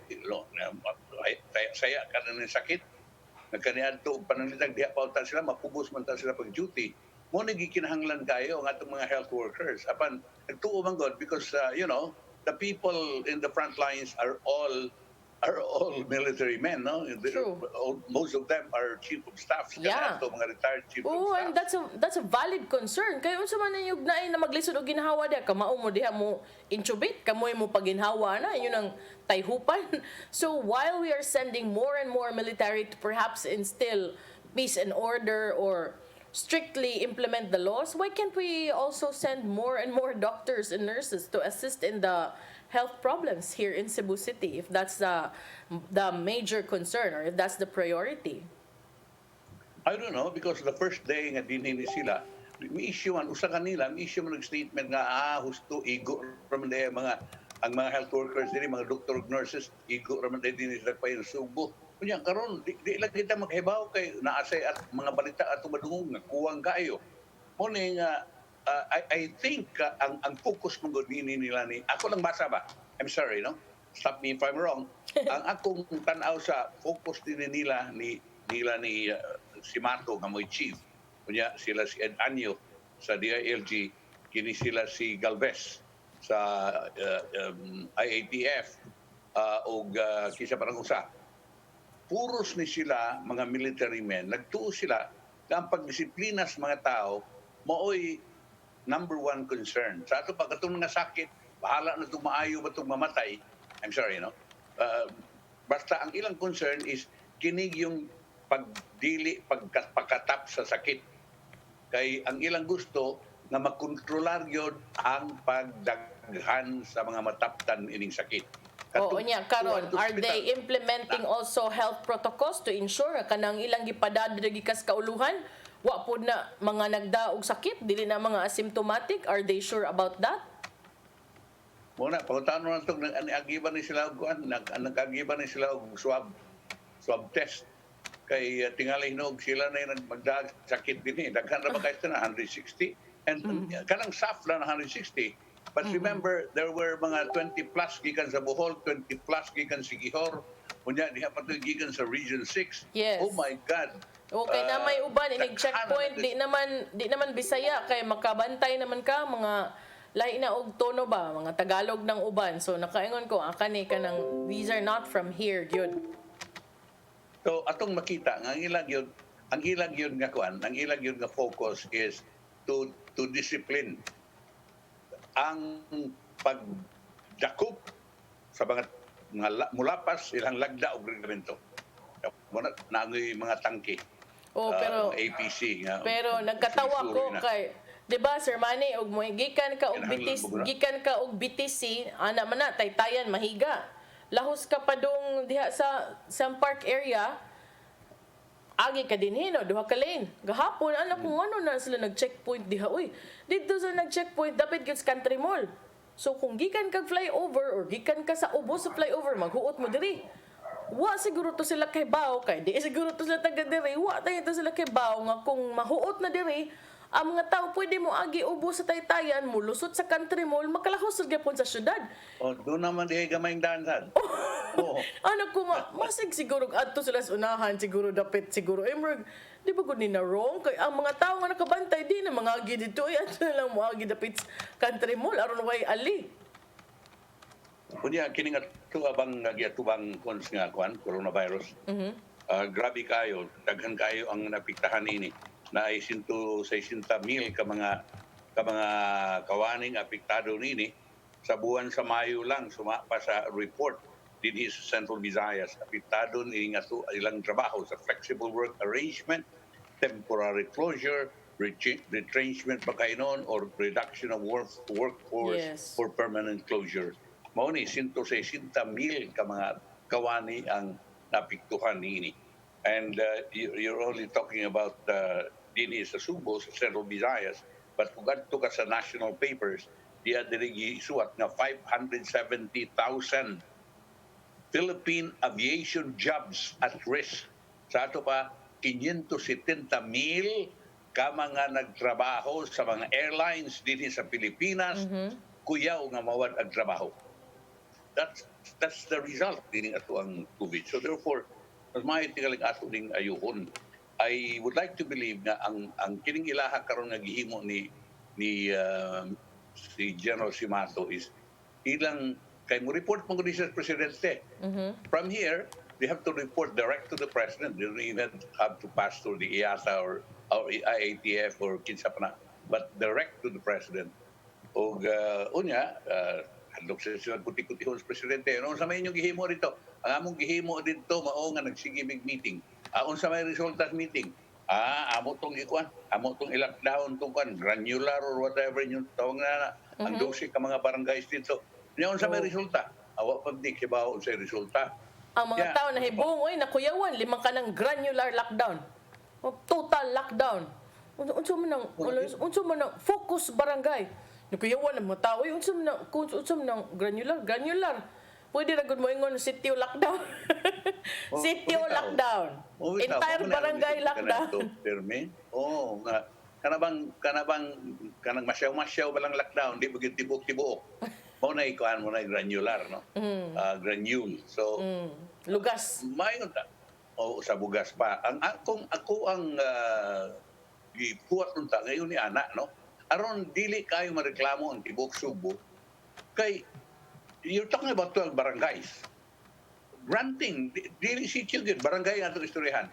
saya kanan sakit nagkaniadto pananglitan diha pa ta sila mapubos man ta sila pag duty mo ni gikinahanglan kayo ang atong mga health workers apan nagtuo man god because the people in the front lines are all military men, no? True. Most of them are chief of staff. Yeah. Mga retired chief of staff. And that's a valid concern. Kaya unsa man yung na maglisod og ginhawa diha kamao mo diha mo intubate kamoy mo paginhawa na yun ang tayhupan. So while we are sending more and more military to perhaps instill peace and order or strictly implement the laws, why can't we also send more and more doctors and nurses to assist in the health problems here in Cebu City if that's the major concern or if that's the priority? I don't know because the first day nga dinhi sila may issue man usa kanila may issue man statement nga husto igo raman day ang mga health workers dili mga doctor ug nurses igo raman day dinhi sa payon Subo. Kunya karon di lang kita maghibaw kay naasay at mga balita ato madungog nga kuwang kayo. Mo ni nga I think ang focus mo gud nila ni ako lang basa ba. I'm sorry, no? Stop me if I'm wrong. Ang akong tan-aw sa focus din nila ni Simato nga mo'y chief. Kunya sila si Ed Anyo sa DILG, kini sila si Galvez sa IATF og kisa parang usa. Puros ni sila mga military men. Nagtuo sila nga ang pagdisiplina sa mga tao maoy number one concern. Sa ato pag itong mga sakit, bahala na itong maayo ba itong mamatay, I'm sorry, no? Basta ang ilang concern is kinig yung pagkatap sa sakit. Kay ang ilang gusto na makontrolar yun ang pagdaghan sa mga mataptan ining sakit. Oo niya karon, Tuwan to are hospital. they implementing also health protocols to ensure nga kanang ilang gipadadre gikas kauluhan wa pod na mga nagdaog sakit dili na mga asymptomatic? Are they sure about that? Muna, pangutaan mo ito, nag-agiban ni sila og kuan, nag-agiban ni sila og swab test. Kay tingali hinog sila na yung magdag sakit din eh. Daghan na ba kayo na 160? And kanang SAF na 160. But remember, there were mga 20 plus gikan sa Bohol, 20 plus gikan sa Gihor. Kunya, diha pa ito gikan sa Region 6. Yes. Oh my God. Okay na may uban inig checkpoint di naman Bisaya kay makabantay naman ka mga lahi na og tono ba mga Tagalog ng uban. So nakaingon ko kani kanang these are not from here gyud. So atong makita nga ang ilang yun nga kuan, ang ilang yun nga focus is to discipline ang pagdakop sa mga mulapas ilang lagda og reglamento. Muna nangoy mga tangke. Oh, pero APC nga. pero nagkatawa ko Sulisuri na. kay 'di ba Sir Manny og mo gikan ka og BTC ana man na taytayan mahiga. Lahos ka pa dong diha sa Sam Park area. Agi ka din hino, duha ka lane. Gahapon anak kung ano na sila nag-checkpoint diha. Uy, dito sa nag-checkpoint dapat gyud sa Country Mall. So kung gikan kag flyover or gikan ka sa ubos sa flyover maghuot mo diri. Wa siguro to sila kay Bao kay di siguro to sila taga diri. Wa tayo to sila kay Bao nga kung mahuot na diri ang mga tao pwede mo agi ubos sa taytayan mo lusot sa Country Mall makalahos sa gyapon sa syudad. Oh, doon naman di gamayng dansan. Ano ko masig siguro adto sila sa unahan siguro dapat siguro emerg di ba gud ni na wrong kay ang mga tao nga nakabantay di na mga agi dito ay ato na lang mo agi dapat sa Country Mall aron way ali. Kunya kini nga abang nagyatubang kons nga kuan coronavirus. Grabe kayo, daghan kayo ang napiktahan ini na ay 160,000 ka mga kawaning apektado nini sa buwan sa Mayo lang sumapa sa report dinhi sa Central Visayas apektado ni nga ilang trabaho sa flexible work arrangement, temporary closure, retrenchment pa kainon or reduction of workforce for permanent closure. Mao ni 160,000 ka mga kawani ang napiktuhan nini. And you're only talking about dinhi sa Subo, sa Central Visayas, but kung adto ka sa national papers, diya diri isuwat nga 570,000 Philippine aviation jobs at risk. Sa ato pa 570,000 ka mga nagtrabaho sa mga airlines dinhi sa Pilipinas, kuyaw nga mawad ang trabaho. That's the result dinhi ato ang COVID. So therefore, mas maayo tingaling ato ding ayuhon. I would like to believe nga ang kining ilaha karon nga gihimo ni si General Simato is ilang kay mo report mo gudi sa presidente. From here, they have to report direct to the president. They don't even have to pass through the IATA or IATF or kinsa pa na, but direct to the president. Og unya handog sa sila kuti-kutihon sa presidente. Ano sa may inyong gihimo dito? Ang among gihimo dito mao nga nagsigibig meeting. Unsa may resultas meeting? Amo tong ikuan, amo tong i-lockdown tong kan granular or whatever yung tawag na ang 12 ka mga barangays dito. Nya unsa may resulta? Awa pa di kibaw sa resulta. Ang mga tao na hibong oy nakuyawan lima ka ng granular lockdown. O total lockdown. Unsa man nang focus barangay. Nakuyawan ang mga tao unsa man nang granular. Pwede ra gud mo ingon sitio lockdown. Sitio lockdown. Entire barangay lockdown. Permi. Nga kanang masyaw-masyaw balang lockdown, di bagid tibok-tibok. Mao na ikuan mo na granular no. Granule. So lugas. Mayon ta. Sa bugas pa. Ako ang gipuat unta ngayon ni ana no. Aron dili kayo mareklamo ang tibok Subo kay you're talking about 12 barangays. Granting, dili sityo gyud barangay nga itong istoryahan.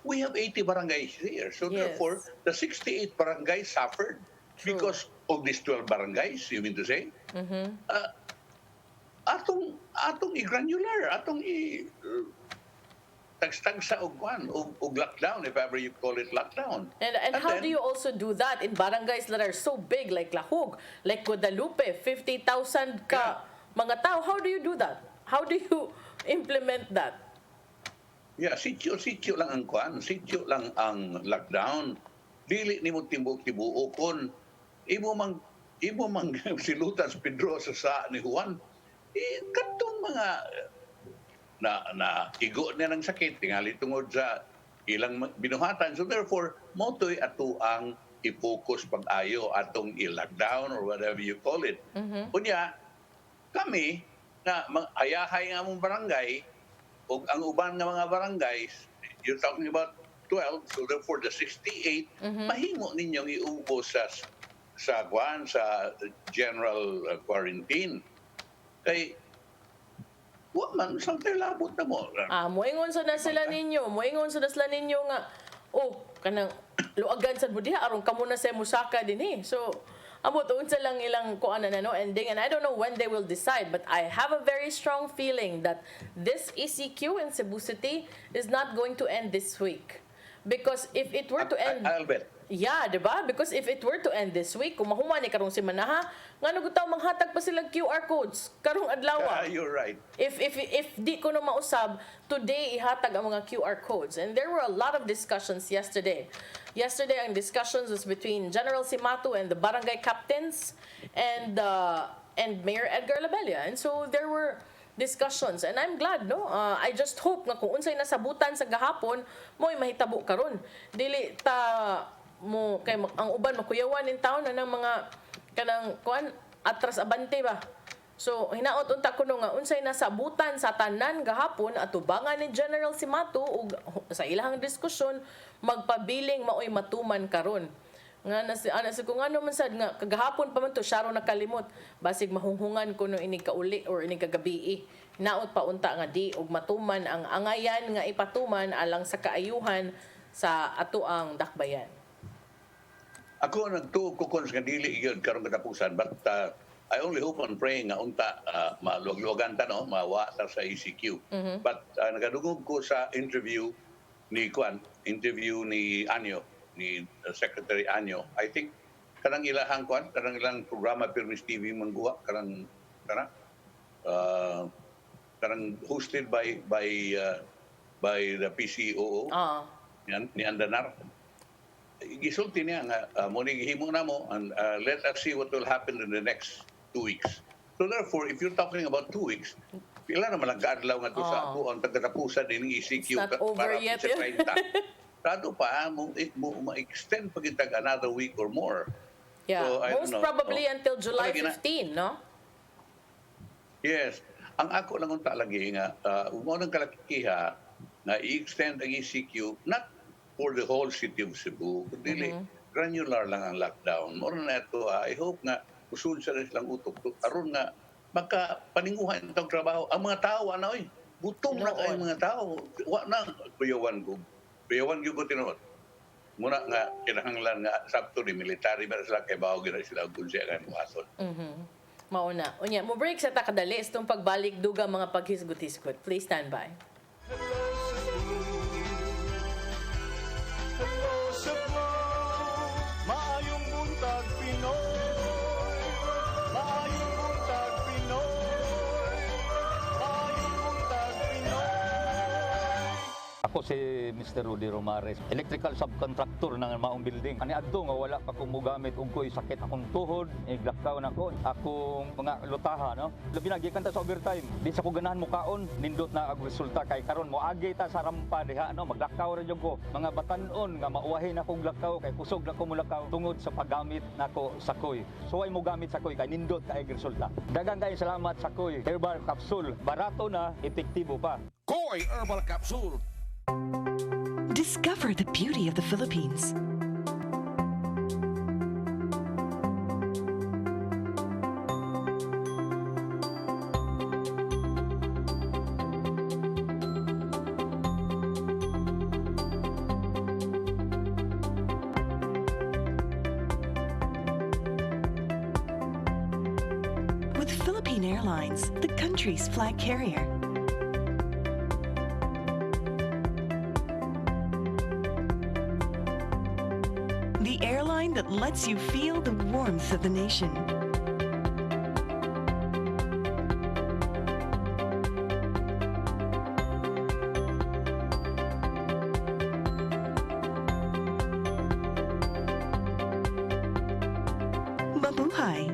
We have 80 barangays here. So therefore, the 68 barangays suffered because of these 12 barangays, you mean to say? Atong i-granular, atong tagstagsa og lockdown, if ever you call it lockdown. And how do you also do that in barangays that are so big like Lahug, like Guadalupe, 50,000 ka mga tao? How do you do that? How do you implement that? Yeah, sityo lang ang kwan, sityo lang ang lockdown. Dili nimo timbuk-tibuo kon imo mang silutan sa Pedro sa ni Juan. Kadtong mga na igo na ng sakit tingali tungod sa ilang binuhatan. So therefore, motoy ato ang i-focus pag-ayo atong i-lockdown or whatever you call it. Kunya, kami na ayahay nga mong barangay o ang uban nga mga barangays, you're talking about 12, so therefore the 68, mahimo ninyong iubos sa general quarantine. Kay wa man sang labot na mo. Moingon sa na sila ninyo. Moingon sa na sila ninyo nga, kanang luagan sa budiha aron kamo na sa musaka din eh. So, amot unsa lang ilang kuan na ending, and I don't know when they will decide, but I have a very strong feeling that this ECQ in Cebu City is not going to end this week. Because if it were to end... I'll bet. Yeah, diba? Because if it were to end this week, kung mahuman ni karong simana ha, nga nagutaw manghatag pa sila QR codes karong adlaw. You're right. If di ko na mausab, today ihatag ang mga QR codes. And there were a lot of discussions yesterday. Yesterday, ang discussions was between General Simato and the barangay captains and Mayor Edgar Labella. And so there were discussions, and I'm glad, no? I just hope nga kung unsay nasabutan sa gahapon, mo'y mahitabo karon. Dili ta mo kay ang uban makuyawan in town ng mga kanang kuan atras abante ba. So hinaot unta kuno nga unsay nasabutan sa tanan gahapon at tubangan ni General Simato ug sa ilahang diskusyon magpabiling maoy matuman karon. Nga sa kung ano man sad nga kagahapon pa man to siya ro nakalimot basig mahunghungan kuno ini kauli or ini kagabi. Naot pa unta nga di og matuman ang angayan nga ipatuman alang sa kaayuhan sa ato ang dakbayan. Ako nagtuog ko kung sa dili yun karong katapusan, but I only hope and pray nga unta maluwag-luwagan ta, no, mawa ta sa ECQ. But nagadungog ko sa interview ni Anyo, ni Secretary Anyo. I think kanang ilahang programa Permis TV mangguwa karang hosted by the PCOO. Ni Andanar. Gisulti niya nga muna gihimo na mo and let us see what will happen in the next 2 weeks. So therefore, if you're talking about 2 weeks, pila naman lang kaadlaw nga to sa ako ang tagatapusan din ng ECQ para sa 30. Rado pa ma-extend pagitag another week or more. Yeah, so, most probably until July 15, no? Yes. Ang ako lang unta lagi nga mo nang kalakiha na i-extend ang ECQ not for the whole city of Cebu, kundi granular lang ang lockdown. More na ito, I hope nga usul sa silang utok aron nga makapaninguhan itong trabaho. Ang mga tao, gutom na kayo mga tao. Wa na, kuyawan ko tinuot. Muna nga, kinahanglan nga, sakto ni military, pero sila kay bago gina sila kung siya kan wason. Mauna. Unya, mo break sa takadali, itong pagbalik duga mga paghisgot-hisgot. Please stand by. Hello Cebu, maayong buntag Pinoy. Maayong buntag Pinoy. Maayong buntag Pinoy. Ako si Mr. Rudy Romares, electrical subcontractor ng maong building. Ani adto nga wala pa ko mogamit og ko'y sakit akong tuhod, iglakaw na ko, akong mga lutaha, no. Labi na gikan ta sa overtime. Di sa ko ganahan mo kaon, nindot na ang resulta kay karon mo agi ta sa rampa diha, no, maglakaw ra jud ko. Mga batan-on nga mauwahin akong lakaw kay kusog na ko mulakaw tungod sa paggamit nako sa koy. So ay mo gamit sa koy kay nindot kay resulta. Daghang kay salamat sa koy herbal capsule. Barato na, epektibo pa. Koy Herbal Capsule. Discover the beauty of the Philippines. With Philippine Airlines, the country's flag carrier. The airline that lets you feel the warmth of the nation. buhay.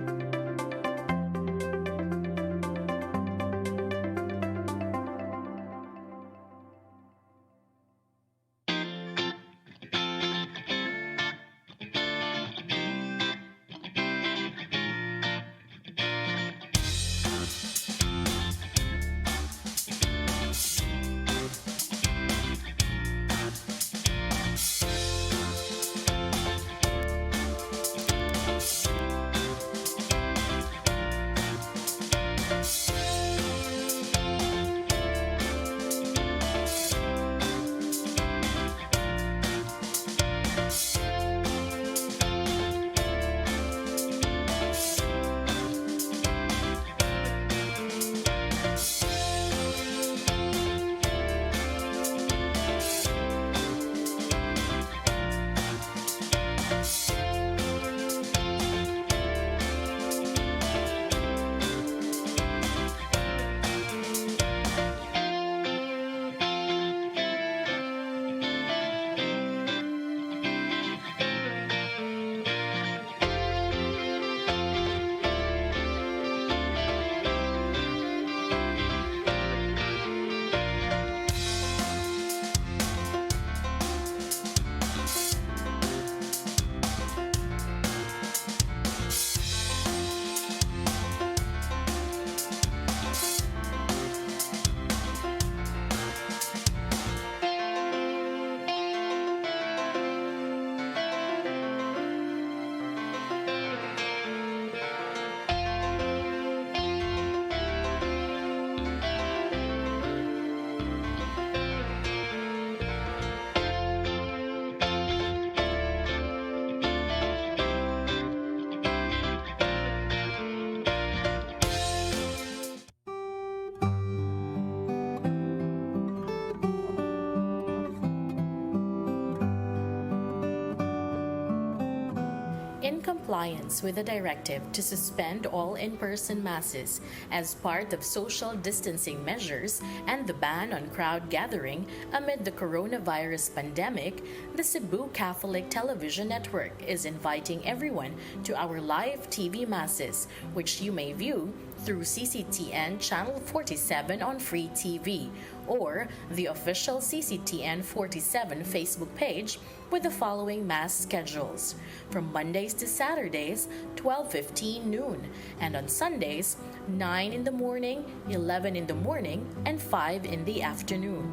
In compliance with the directive to suspend all in-person masses as part of social distancing measures and the ban on crowd gathering amid the coronavirus pandemic, the Cebu Catholic Television Network is inviting everyone to our live TV masses, which you may view through CCTN Channel 47 on Free TV or the official CCTN 47 Facebook page with the following mass schedules. From Mondays to Saturdays, 12:15 noon, and on Sundays, 9 in the morning, 11 in the morning, and 5 in the afternoon.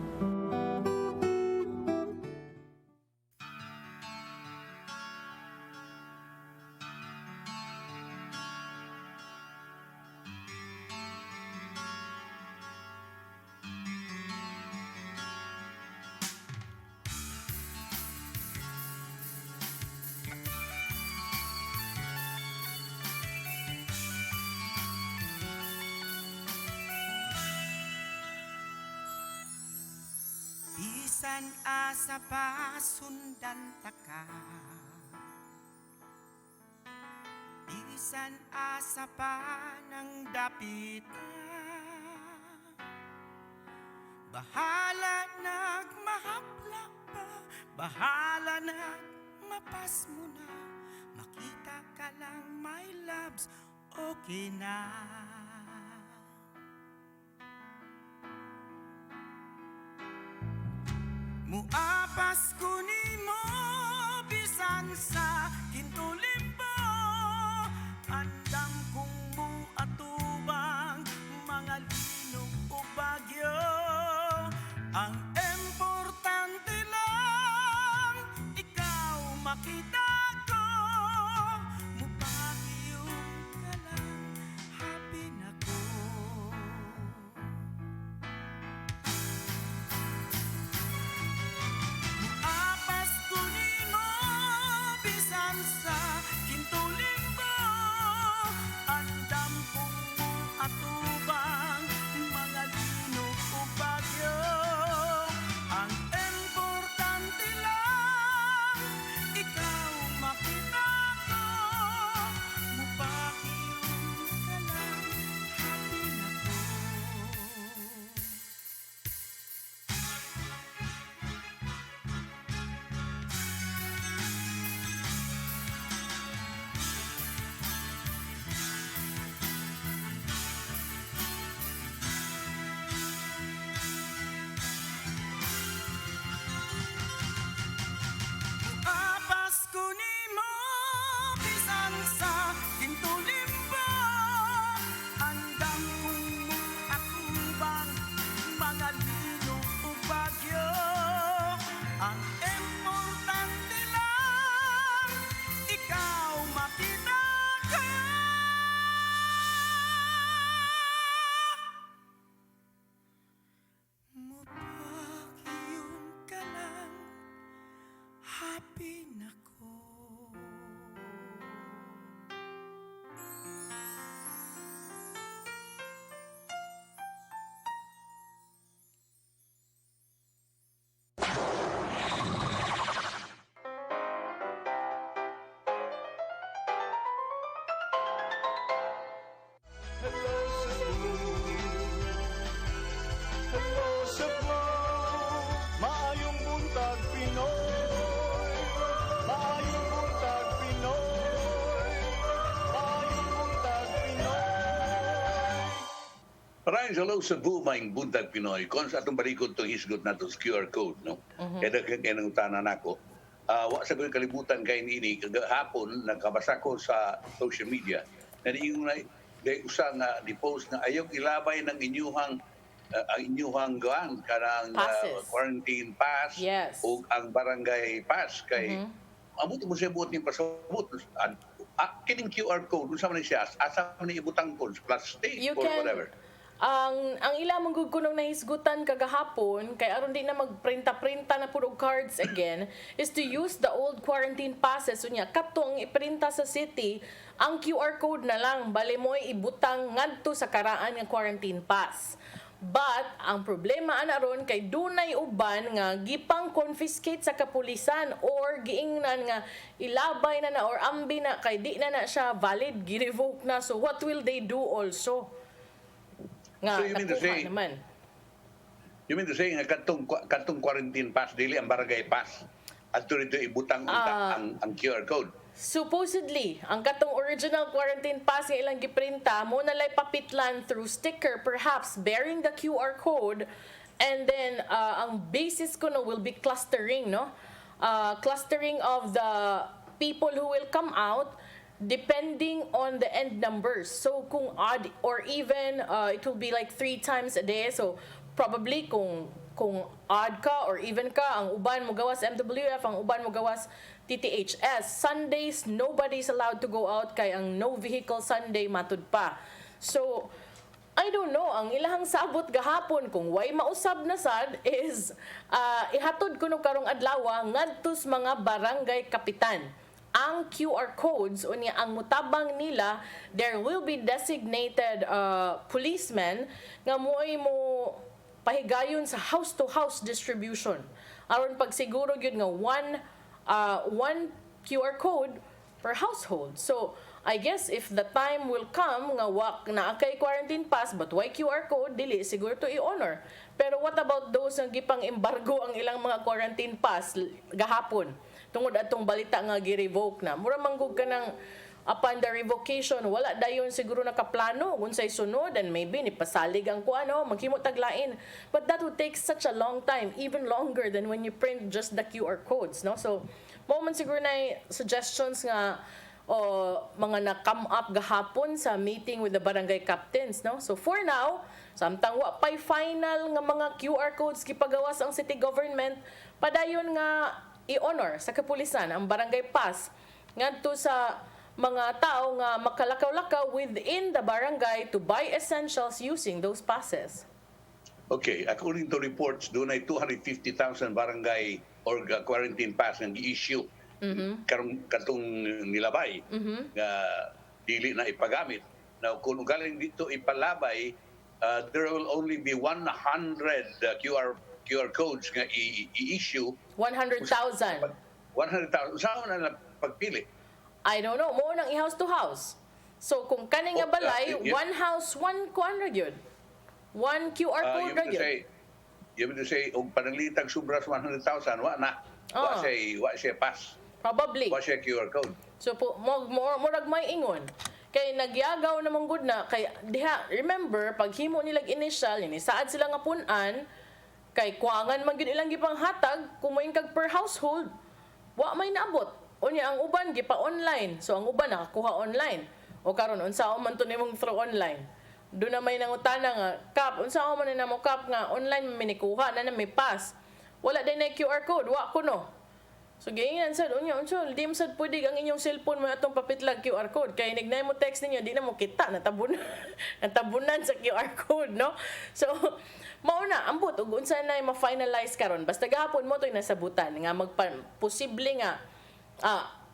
Bisan asa pa sundan taka, bisan asa pa ng dapita, bahala nagmahapla pa, bahala nagmapas mo na, makita ka lang my loves, okay na. Muapas kunin mo bisan sa kintulimbo, andam kung muatubang mga linog o bagyo. Ang importante lang ikaw makita ko, mupagiyong ka lang, happy na ko. Apas kunin mo bisan sa kintulimbo, andam kung atubang mga linog o bagyo. Ang importante lang ikaw makita ko, mupakiyong ka lang, happy na ko. Maraming hello sa bumaing buntag Pinoy. Kung sa atong balikod itong hisgot na itong QR code, no? Kaya nang utanan ako. Wa sa ko kalibutan kay ini hapon nagkabasa ko sa social media. Na diingon na usa nga di-post na ayaw ilabay ng inyuhang ang inyuhang gaan kanang quarantine pass o ang barangay pass kay amot mo siya buot ni pasabot kining QR code unsa man siya asa man ibutang ko plastic or whatever. Ang ilang manggug kunong nahisgutan kagahapon kay aron di na magprinta-printa na puro cards again is to use the old quarantine passes unya katong iprinta sa city ang QR code na lang bali mo ibutang ngadto sa karaan nga quarantine pass. But ang problema ana ron kay dunay uban nga gipang confiscate sa kapulisan or giingnan nga ilabay na or ambi na kay di na siya valid gi-revoke na so what will they do also? Nga, so you mean to say nga katong quarantine pass dili ang barangay pass adto rito ibutang ang QR code. Supposedly, ang katong original quarantine pass nga ilang giprinta mo nalay papitlan through sticker perhaps bearing the QR code and then ang basis ko no will be clustering no clustering of the people who will come out depending on the end numbers. So kung odd or even it will be like 3 times a day. So probably kung odd ka or even ka, ang uban mo gawas MWF, ang uban mo gawas TTHS. Sundays nobody's allowed to go out kay ang no vehicle Sunday matud pa. So I don't know, ang ilahang sabot gahapon kung way mausab na sad is ihatod kuno karong adlaw ngadtos mga barangay kapitan. Ang QR codes unya ang mutabang nila there will be designated policemen nga moy mo pahigayon sa house to house distribution aron pagsiguro gyud nga one QR code per household. So I guess if the time will come nga wak na kay quarantine pass but why QR code dili siguro to i-honor. Pero what about those nga gipang embargo ang ilang mga quarantine pass gahapon? Tungod atong balita nga gi-revoke na. Mura manggug ka ng upon the revocation, wala dayon siguro nakaplano unsay sunod and maybe ni pasalig ang kuano, maghimo taglain. But that would take such a long time, even longer than when you print just the QR codes, no? So, mo man siguro na suggestions nga mga na-come up gahapon sa meeting with the barangay captains, no? So for now, samtang wa pay final nga mga QR codes gipagawas ang city government, padayon nga i-honor sa kapulisan ang barangay pass ngadto sa mga tao nga makalakaw-lakaw within the barangay to buy essentials using those passes. Okay, according to reports, doon ay 250,000 barangay or quarantine pass nga gi-issue. Katong nilabay nga dili na ipagamit. Now, kung galing dito ipalabay, there will only be 100 QR codes nga i-issue. 100,000. 100,000. Saan na pagpili? I don't know. Mo nang i-house to house. So kung kani nga balay, one house, one kuan ra gyud. One QR code ra gyud. You mean to say, og pananglitag sobra sa 100,000, wa na. Wa siya pass. Probably. Wa siya QR code. So murag may ingon. Kay nagyagaw namang gud na kay diha remember pag himo nilag initial ini saad sila nga pun-an kay kuangan man gyud ilang gipanghatag kumain kag per household. Wa may naabot. Unya ang uban gipa online. So ang uban nakakuha online. O karon unsaon man to nimong through online. Do na may nangutana nga kap unsaon man na mo kap nga online minikuha na may pass. Wala din na QR code, wa kuno. So giingan sad unya unsol di mo sad pwede ang inyong cellphone mo atong papitlag QR code kay nignay mo text ninyo di na mo kita natabunan sa QR code no. So mao na ambot ug unsa nay ma-finalize karon basta gahapon mo toy nasabutan nga posible nga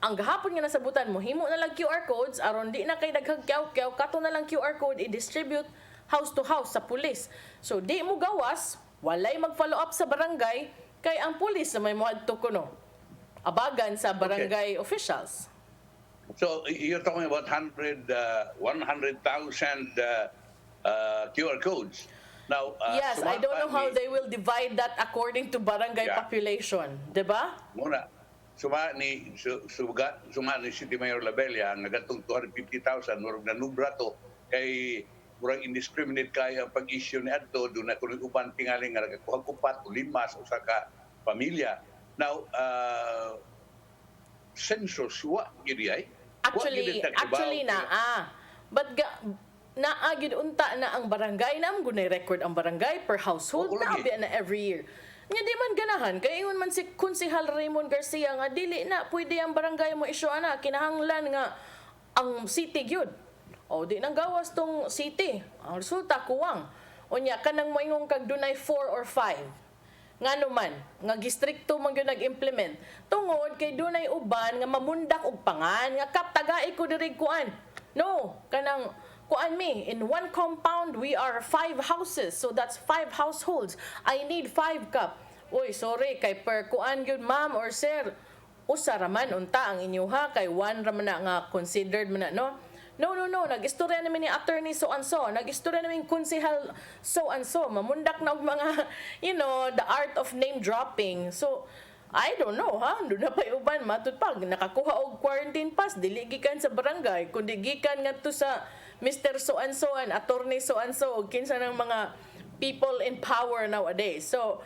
ang gahapon nga nasabutan mo himo na lang QR codes aron di na kay daghag kyaw kato na lang QR code i-distribute house to house sa pulis. So di mo gawas walay mag-follow up sa barangay kay ang pulis na may moadto kuno abagan sa barangay officials. So you're talking about 100,000 QR codes. Now, yes, I don't know how they will divide that according to barangay population, 'di ba? Muna. Suma ni City Mayor Labella nga gatong 250,000 murag nanubra to kay murag indiscriminate kayo ang pag-issue ni adto doon na kung uban tingali nga nagkuha-kupat o 5 sa usa ka pamilya. Now, census wa gyud ay. Actually but naagid unta na ang barangay nam gunay record ang barangay per household na every year. Nga di man ganahan kay ingon man si Konsehal Raymond Garcia nga dili na pwede ang barangay mo isyu ana kinahanglan nga ang city gyud. O di nang gawas tong city. Ang resulta kuwang. Unya kanang moingon kag dunay 4 or 5. Ngano man nga gistrikto man gyud nag-implement tungod kay dunay uban nga mamundak og pangan nga kap tagai ko diri kuan. No, kanang kuan me in one compound we are 5 houses, so that's 5 households. I need 5 cup. Uy, sorry kay per kuan gyud ma'am or sir. Usa ra man unta ang inyuha kay 1 ra man na nga considered man na, no? No. Nag-istorya namin ni attorney so-and-so. Nag-istorya namin konsehal so-and-so. Mamundak na og mga, the art of name dropping. So, I don't know, ha? Doon na pa uban, matutpag. Nakakuha og quarantine pass. Dili gikan sa barangay. Kundi gikan nga to sa Mr. So-and-so and attorney so-and-so. O kinsa ng mga people in power nowadays. So,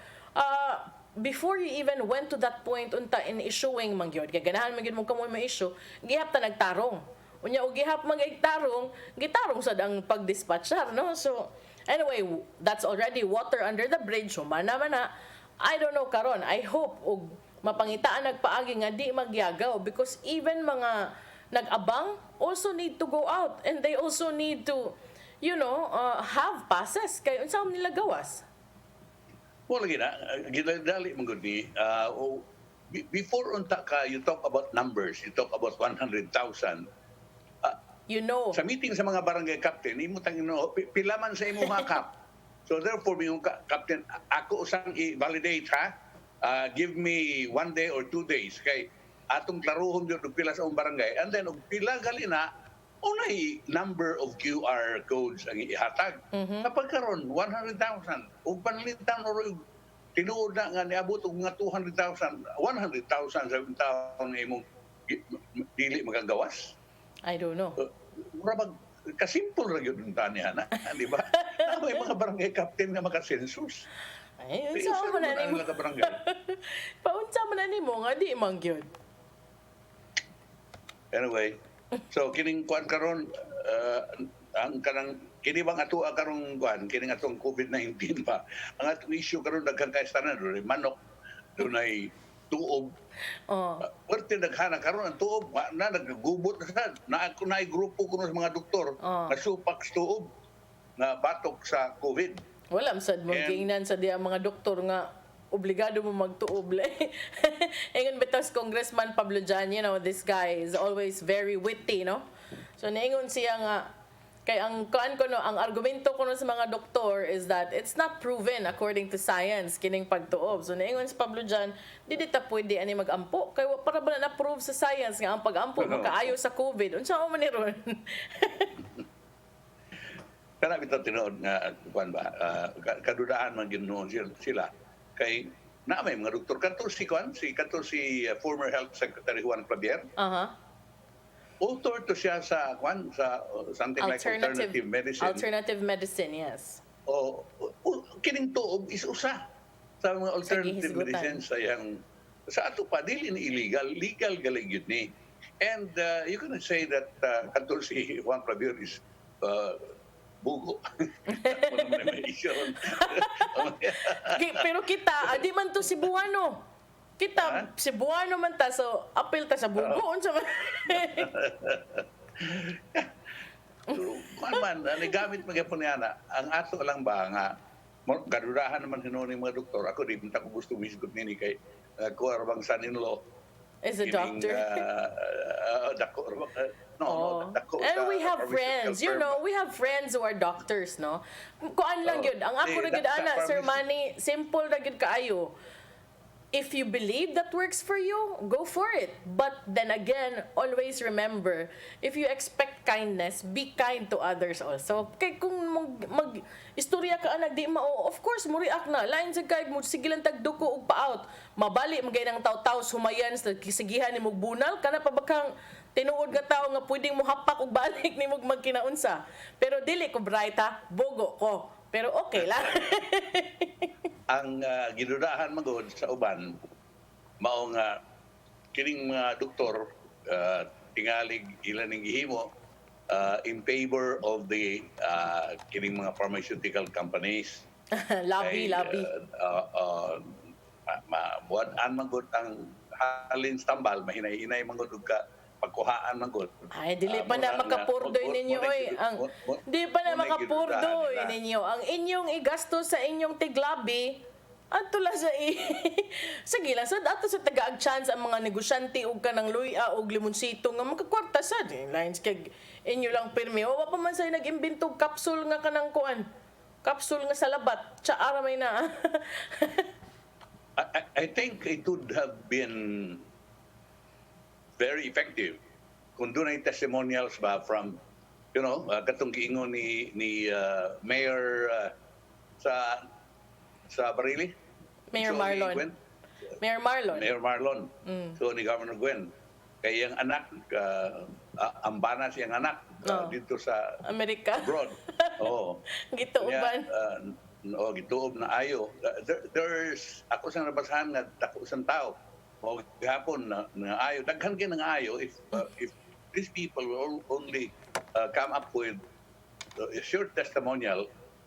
before you even went to that point unta in issuing mangyod, kay ganahan man gyud mo kamo ma-issue, gihap ta nagtarong. Unya og gihap magtarong, gitarong sad ang pag-dispatchar, no? So anyway, that's already water under the bridge. Human naman na. I don't know karon. I hope og mapangitaan nagpaagi nga di magyagaw because even mga nag-abang also need to go out and they also need to have passes kay unsa nila gawas. Well, lagi na, ginadali mong gudi. Before unta ka, you talk about numbers, you talk about 100,000. Sa meeting sa mga barangay captain, imo tangino pilaman sa imo kap. So therefore, yung captain, ako usang i-validate ha. Give me 1 day or 2 days kay atong klaruhon gyud og pila sa ung barangay. And then og pila gali na unay number of QR codes ang ihatag. Kapag karon 100,000 ug panlitan or tinuod na nga niabot og mga 200,000, 100,000 sa taon imong dili magagawas. I don't know. Murabag kasimple ra gyud tani ana, di ba? May mga barangay captain nga maka-census. Ay, unsa man na nimo? Paunsa man na nimo nga di man gyud. Anyway, so kining kuan karon ang kanang kini bang ato karong kuan kining atong COVID-19 pa. Ang atong issue karon daghang kaistanan ro manok dunay tuob. Pwerte daghana karon ang tuob na nagagubot na ako na grupo kuno sa mga doktor nga supak tuob na batok sa COVID. Wala sad mo giingnan sa diya mga doktor nga obligado mo magtuob. Ingon bitaw si Congressman Pablo Jan, this guy is always very witty, no? So niingon siya nga kay ang ang argumento ko sa mga doktor is that it's not proven according to science kining pagtuob. So niingon si Pablo Jan, dili ta pwede ani magampo kay para ba na prove sa science nga ang pagampo makaayo sa COVID. Unsa man ni ron? Kana bitaw tinuod nga kuan ba kadudaan man ginuon sila kay na may mga doktor kanto si former health secretary Juan Clavier. Author to siya sa something like alternative medicine. Alternative medicine, yes. Kining tuob is usa sa mga alternative medicine sa ato pa dili ni illegal, legal galing yun ni. And you can say that kanto si Juan Clavier is bugo. Pero kita, di man to Cebuano. Kita, Cebuano man ta, so apil ta sa bugo. Unsa man? Man, gamit magyapon niya na, ang ato lang ba nga, kadurahan naman hinuon ng mga doktor, ako di punta ko gusto wisgot nini kay ko arabang son-in-law. Is a doctor? And we have friends, we have friends who are doctors, no? Kuan lang yun. Ang ako na gid ana, Sir Manny, simple na gid kaayo. If you believe that works for you, go for it. But then again, always remember, if you expect kindness, be kind to others also. Kay kung istorya ka anak di mao, of course mo react na. Lain sa guide mo sigilan tagduko og pa-out. Mabali magay nang taw-taw sumayan sa kisigihan ni mo bunal kana pa bakang tinuod nga tao nga pwedeng mo hapak og balik nimo magkinaunsa. Pero dili ko bright ha, bogo ko. Pero okay lang. Ang gidudahan magod sa uban mao nga kining mga doktor tingalig ilan ning gihimo in favor of the kining mga pharmaceutical companies. lobby. Buwan magod ang halin tambal mahinay-hinay magod ka pagkuhaan magod. Ay, dili pa na makapurdoy ninyo oy. Di pa na makapurdoy ninyo. Ang inyong igasto sa inyong tiglabi ato la sa sige lang sad ato sa tagaag chance ang mga negosyante ug kanang luya ug limonsito nga magkakwarta sad lines kay inyo lang pirmi wa pa man say nag-imbento capsule nga kanang kuan capsule nga sa labat tsa aramay na. I think it would have been very effective kung doon ay testimonials ba from katong giingon ni Mayor sa Barili. Mayor Marlon. Mayor Marlon. So ni Governor Gwen. Kay ang anak, ambana siyang anak dito sa Amerika. Abroad. Oo. Gituuban. Gituob na ayo. There's, ako sa nabasahan nga dako isang tao. O gihapon na ayo. Daghan kay nga ayo if these people will only come up with a short testimonial.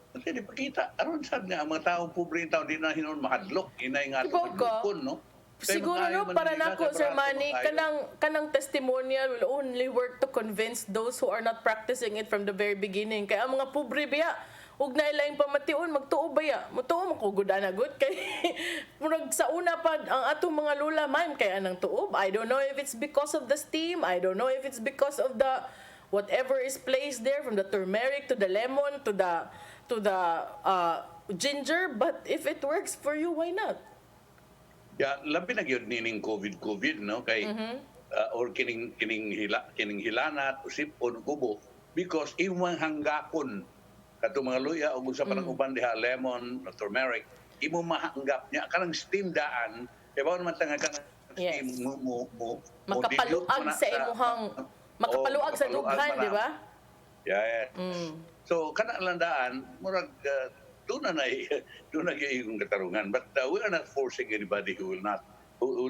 Hindi pakita. Aron sad nga ang mga taong pobre tao di na hinon mahadlok. Inay nga mahadlokon, no? Siguro para nako Sir Manny kanang testimonial will only work to convince those who are not practicing it from the very beginning. Kaya ang mga pobre biya ug nailaing pamation magtuo baya. Mutuo man ko gud ana gud kay murag sa una pa ang atong mga lula man kay anang tuob. I don't know if it's because of the steam. I don't know if it's because of the whatever is placed there from the turmeric to the lemon to the ginger, but if it works for you, why not? Yeah, labi na gyud nining COVID, no? Kay or kining hilanat usipon kubo because imong hanggapon kato mga luya ug sa parang uban diha lemon, turmeric, imo mahanggap niya kanang steam daan kay bawon man tanga kanang steam mo makapaluag sa imuhang makapaluag sa dughan, di ba? Yeah. So kana lang daan murag doon na yung katarungan, but we are not forcing anybody who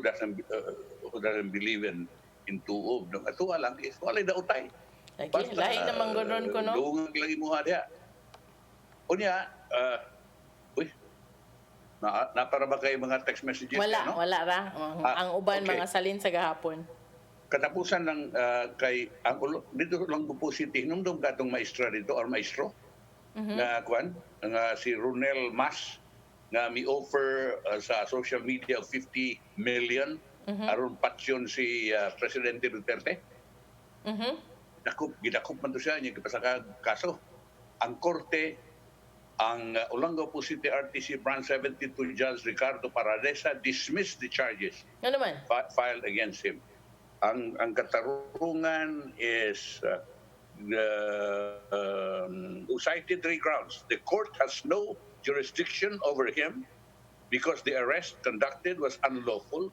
doesn't believe in tuob. No, ato lang is walay daotay. Lahi naman ganoon ko no. Dungag lagi mo diha. Unya na para ba kay mga text messages wala ra. Ang uban okay. Mga salin sa gahapon. Katapusan ng kay ang dito lang po si hinumdum katong maestra dito or maestro na kwan nga si Ronel Mas nga mi-offer sa social media of 50 million aron patsyon si Presidente Duterte. Gidakop man to siya niya kapasaka kaso. Ang korte ang Olongapo City RTC Branch 72 Judge Ricardo Paradesa dismissed the charges filed against him. Ang katarungan is cited 3 grounds. The court has no jurisdiction over him because the arrest conducted was unlawful.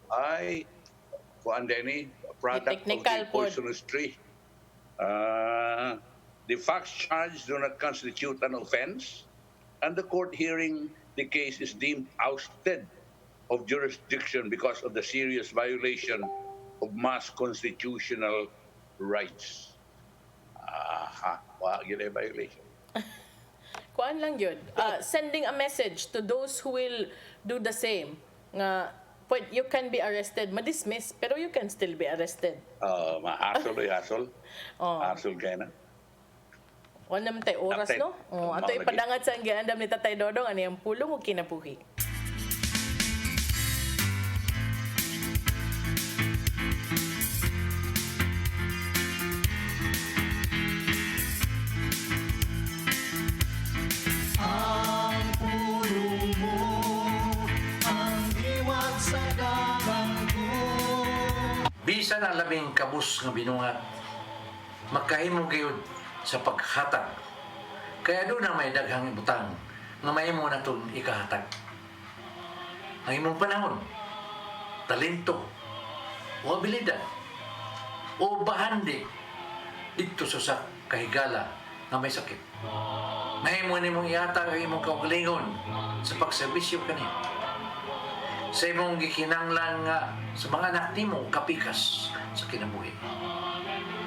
Product of the poisonous tree. The facts charged do not constitute an offense, and the court hearing the case is deemed ousted of jurisdiction because of the serious violation of mass constitutional rights. Yun violation. Kuan lang yun. Sending a message to those who will do the same. Nga, you can be arrested, ma-dismiss, pero you can still be arrested. Hasol. Hasol kaya na. Wala naman tayo oras, no? Ato ipadangat sa giandam ni Tatay Dodong, ano yung pulong o kinabuhi? Bisa na labing kabus nga binungat, magkahimo gayud sa paghatag. Kaya doon na may daghang butang nga mahimo na itong ikahatag. Ang imong panahon, talento, o abilidad, o bahandi dito sa kahigala nga may sakit. Mahimo nimong ihatag ang imong kaugalingon sa pagserbisyo kaniya. Sa imong gikinanglan nga sa mga anak nimo kapikas sa kinabuhi.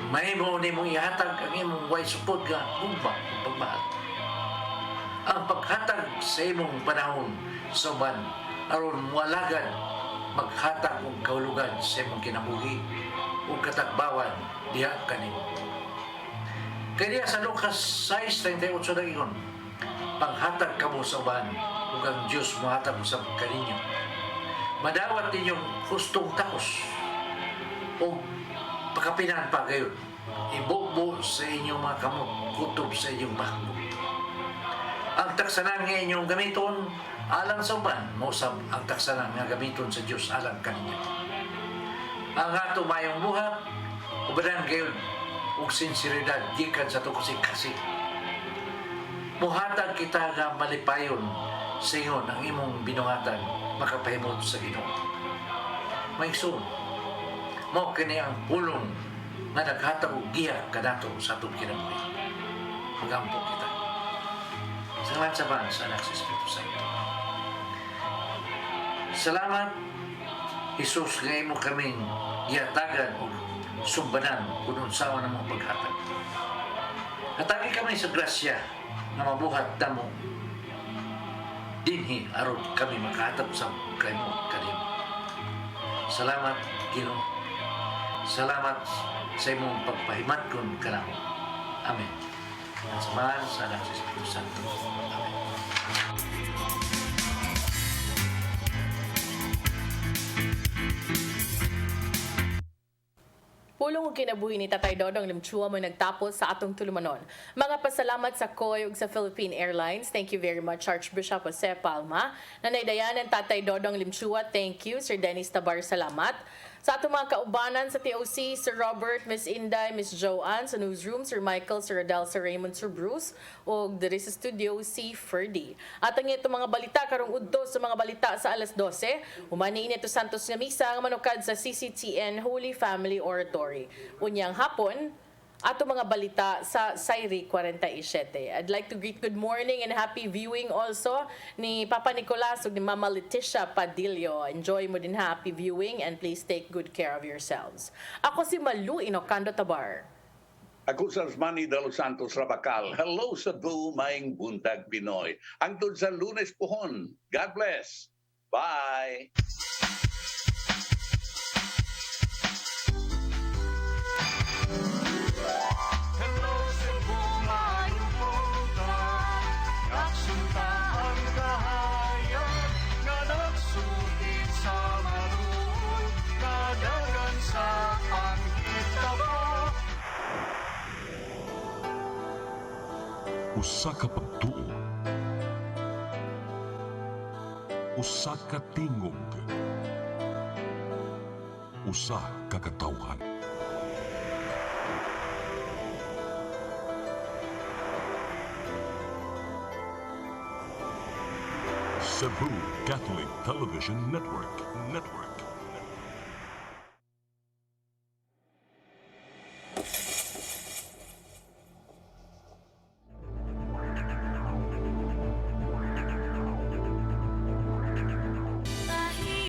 Mahimo nimong ihatag ang imong way supod nga gugma ug pagmahal. Ang paghatag sa imong panahon sa uban aron mualagad maghatag og kahulugan sa imong kinabuhi ug katagbawan diha kanimo. Kaya sa Lucas 6:38 na ingon, panghatag kamo sa uban ug ang Dios mohatag sa kaninyo. Madawat ninyong hustong takos o pakapinan pa gayon. Ibukbo sa inyong mga kamot, kutob sa inyong bahagbo. Ang taksanan nga inyong gamiton alang sa uban, mausab ang taksanan nga gamiton sa Dios alang kaninyo. Ang ato mayong buhat, ubadan gayon ug sinseridad gikan sa tukosik-kasik. Muhatag kita nga malipayon sa ingon ang imong binuhatan makapahimot sa Ginoo. Maigsoon, mao kini ang pulong nga naghatag og giya kanato sa atong kinabuhi. Magampo kita. Salamat sa Bangsa sa Anak sa Espiritu Santo. Salamat, Jesus, nga imo kaming gihatagan o sumbanan kung unsaon ang mga paghatag. Hatagi kami sa grasya na mabuhat namo dinhi aron kami makahatag sa kanimo. Salamat, Ginoo. Salamat sa imong pagpahimatkon kanamo. Amen. Sa Bangsa sa Anak sa Espiritu Santo. Amen. Pulong og kinabuhi ni Tatay Dodong Limchua mo nagtapos sa atong tulumanon. Mga pasalamat sa COI ug sa Philippine Airlines. Thank you very much, Archbishop Jose Palma. Nanay Dayanan, Tatay Dodong Limchua, thank you. Sir Dennis Tabar, salamat. Sa atong mga kaubanan sa TOC, Sir Robert, Miss Inday, Miss Joanne, sa newsroom, Sir Michael, Sir Adel, Sir Raymond, Sir Bruce, o diri sa studio, si Ferdy. At ang itong mga balita, karong udto sa mga balita sa alas 12, umani ito Santos nga Misa, ang manukad sa CCTN Holy Family Oratory. Unyang hapon, ato mga balita sa Sairi 47. I'd like to greet good morning and happy viewing also ni Papa Nicolas ug ni Mama Leticia Padillo. Enjoy mo din happy viewing and please take good care of yourselves. Ako si Malu Inocando Tabar. Ako sa Osmani de los Santos Rabacal. Hello sa Maing Buntag Pinoy. Hangtod sa Lunes pohon. God bless. Bye. Usa ka pagtuo, usa ka tingog, usa ka katawhan. Cebu Catholic Television Network.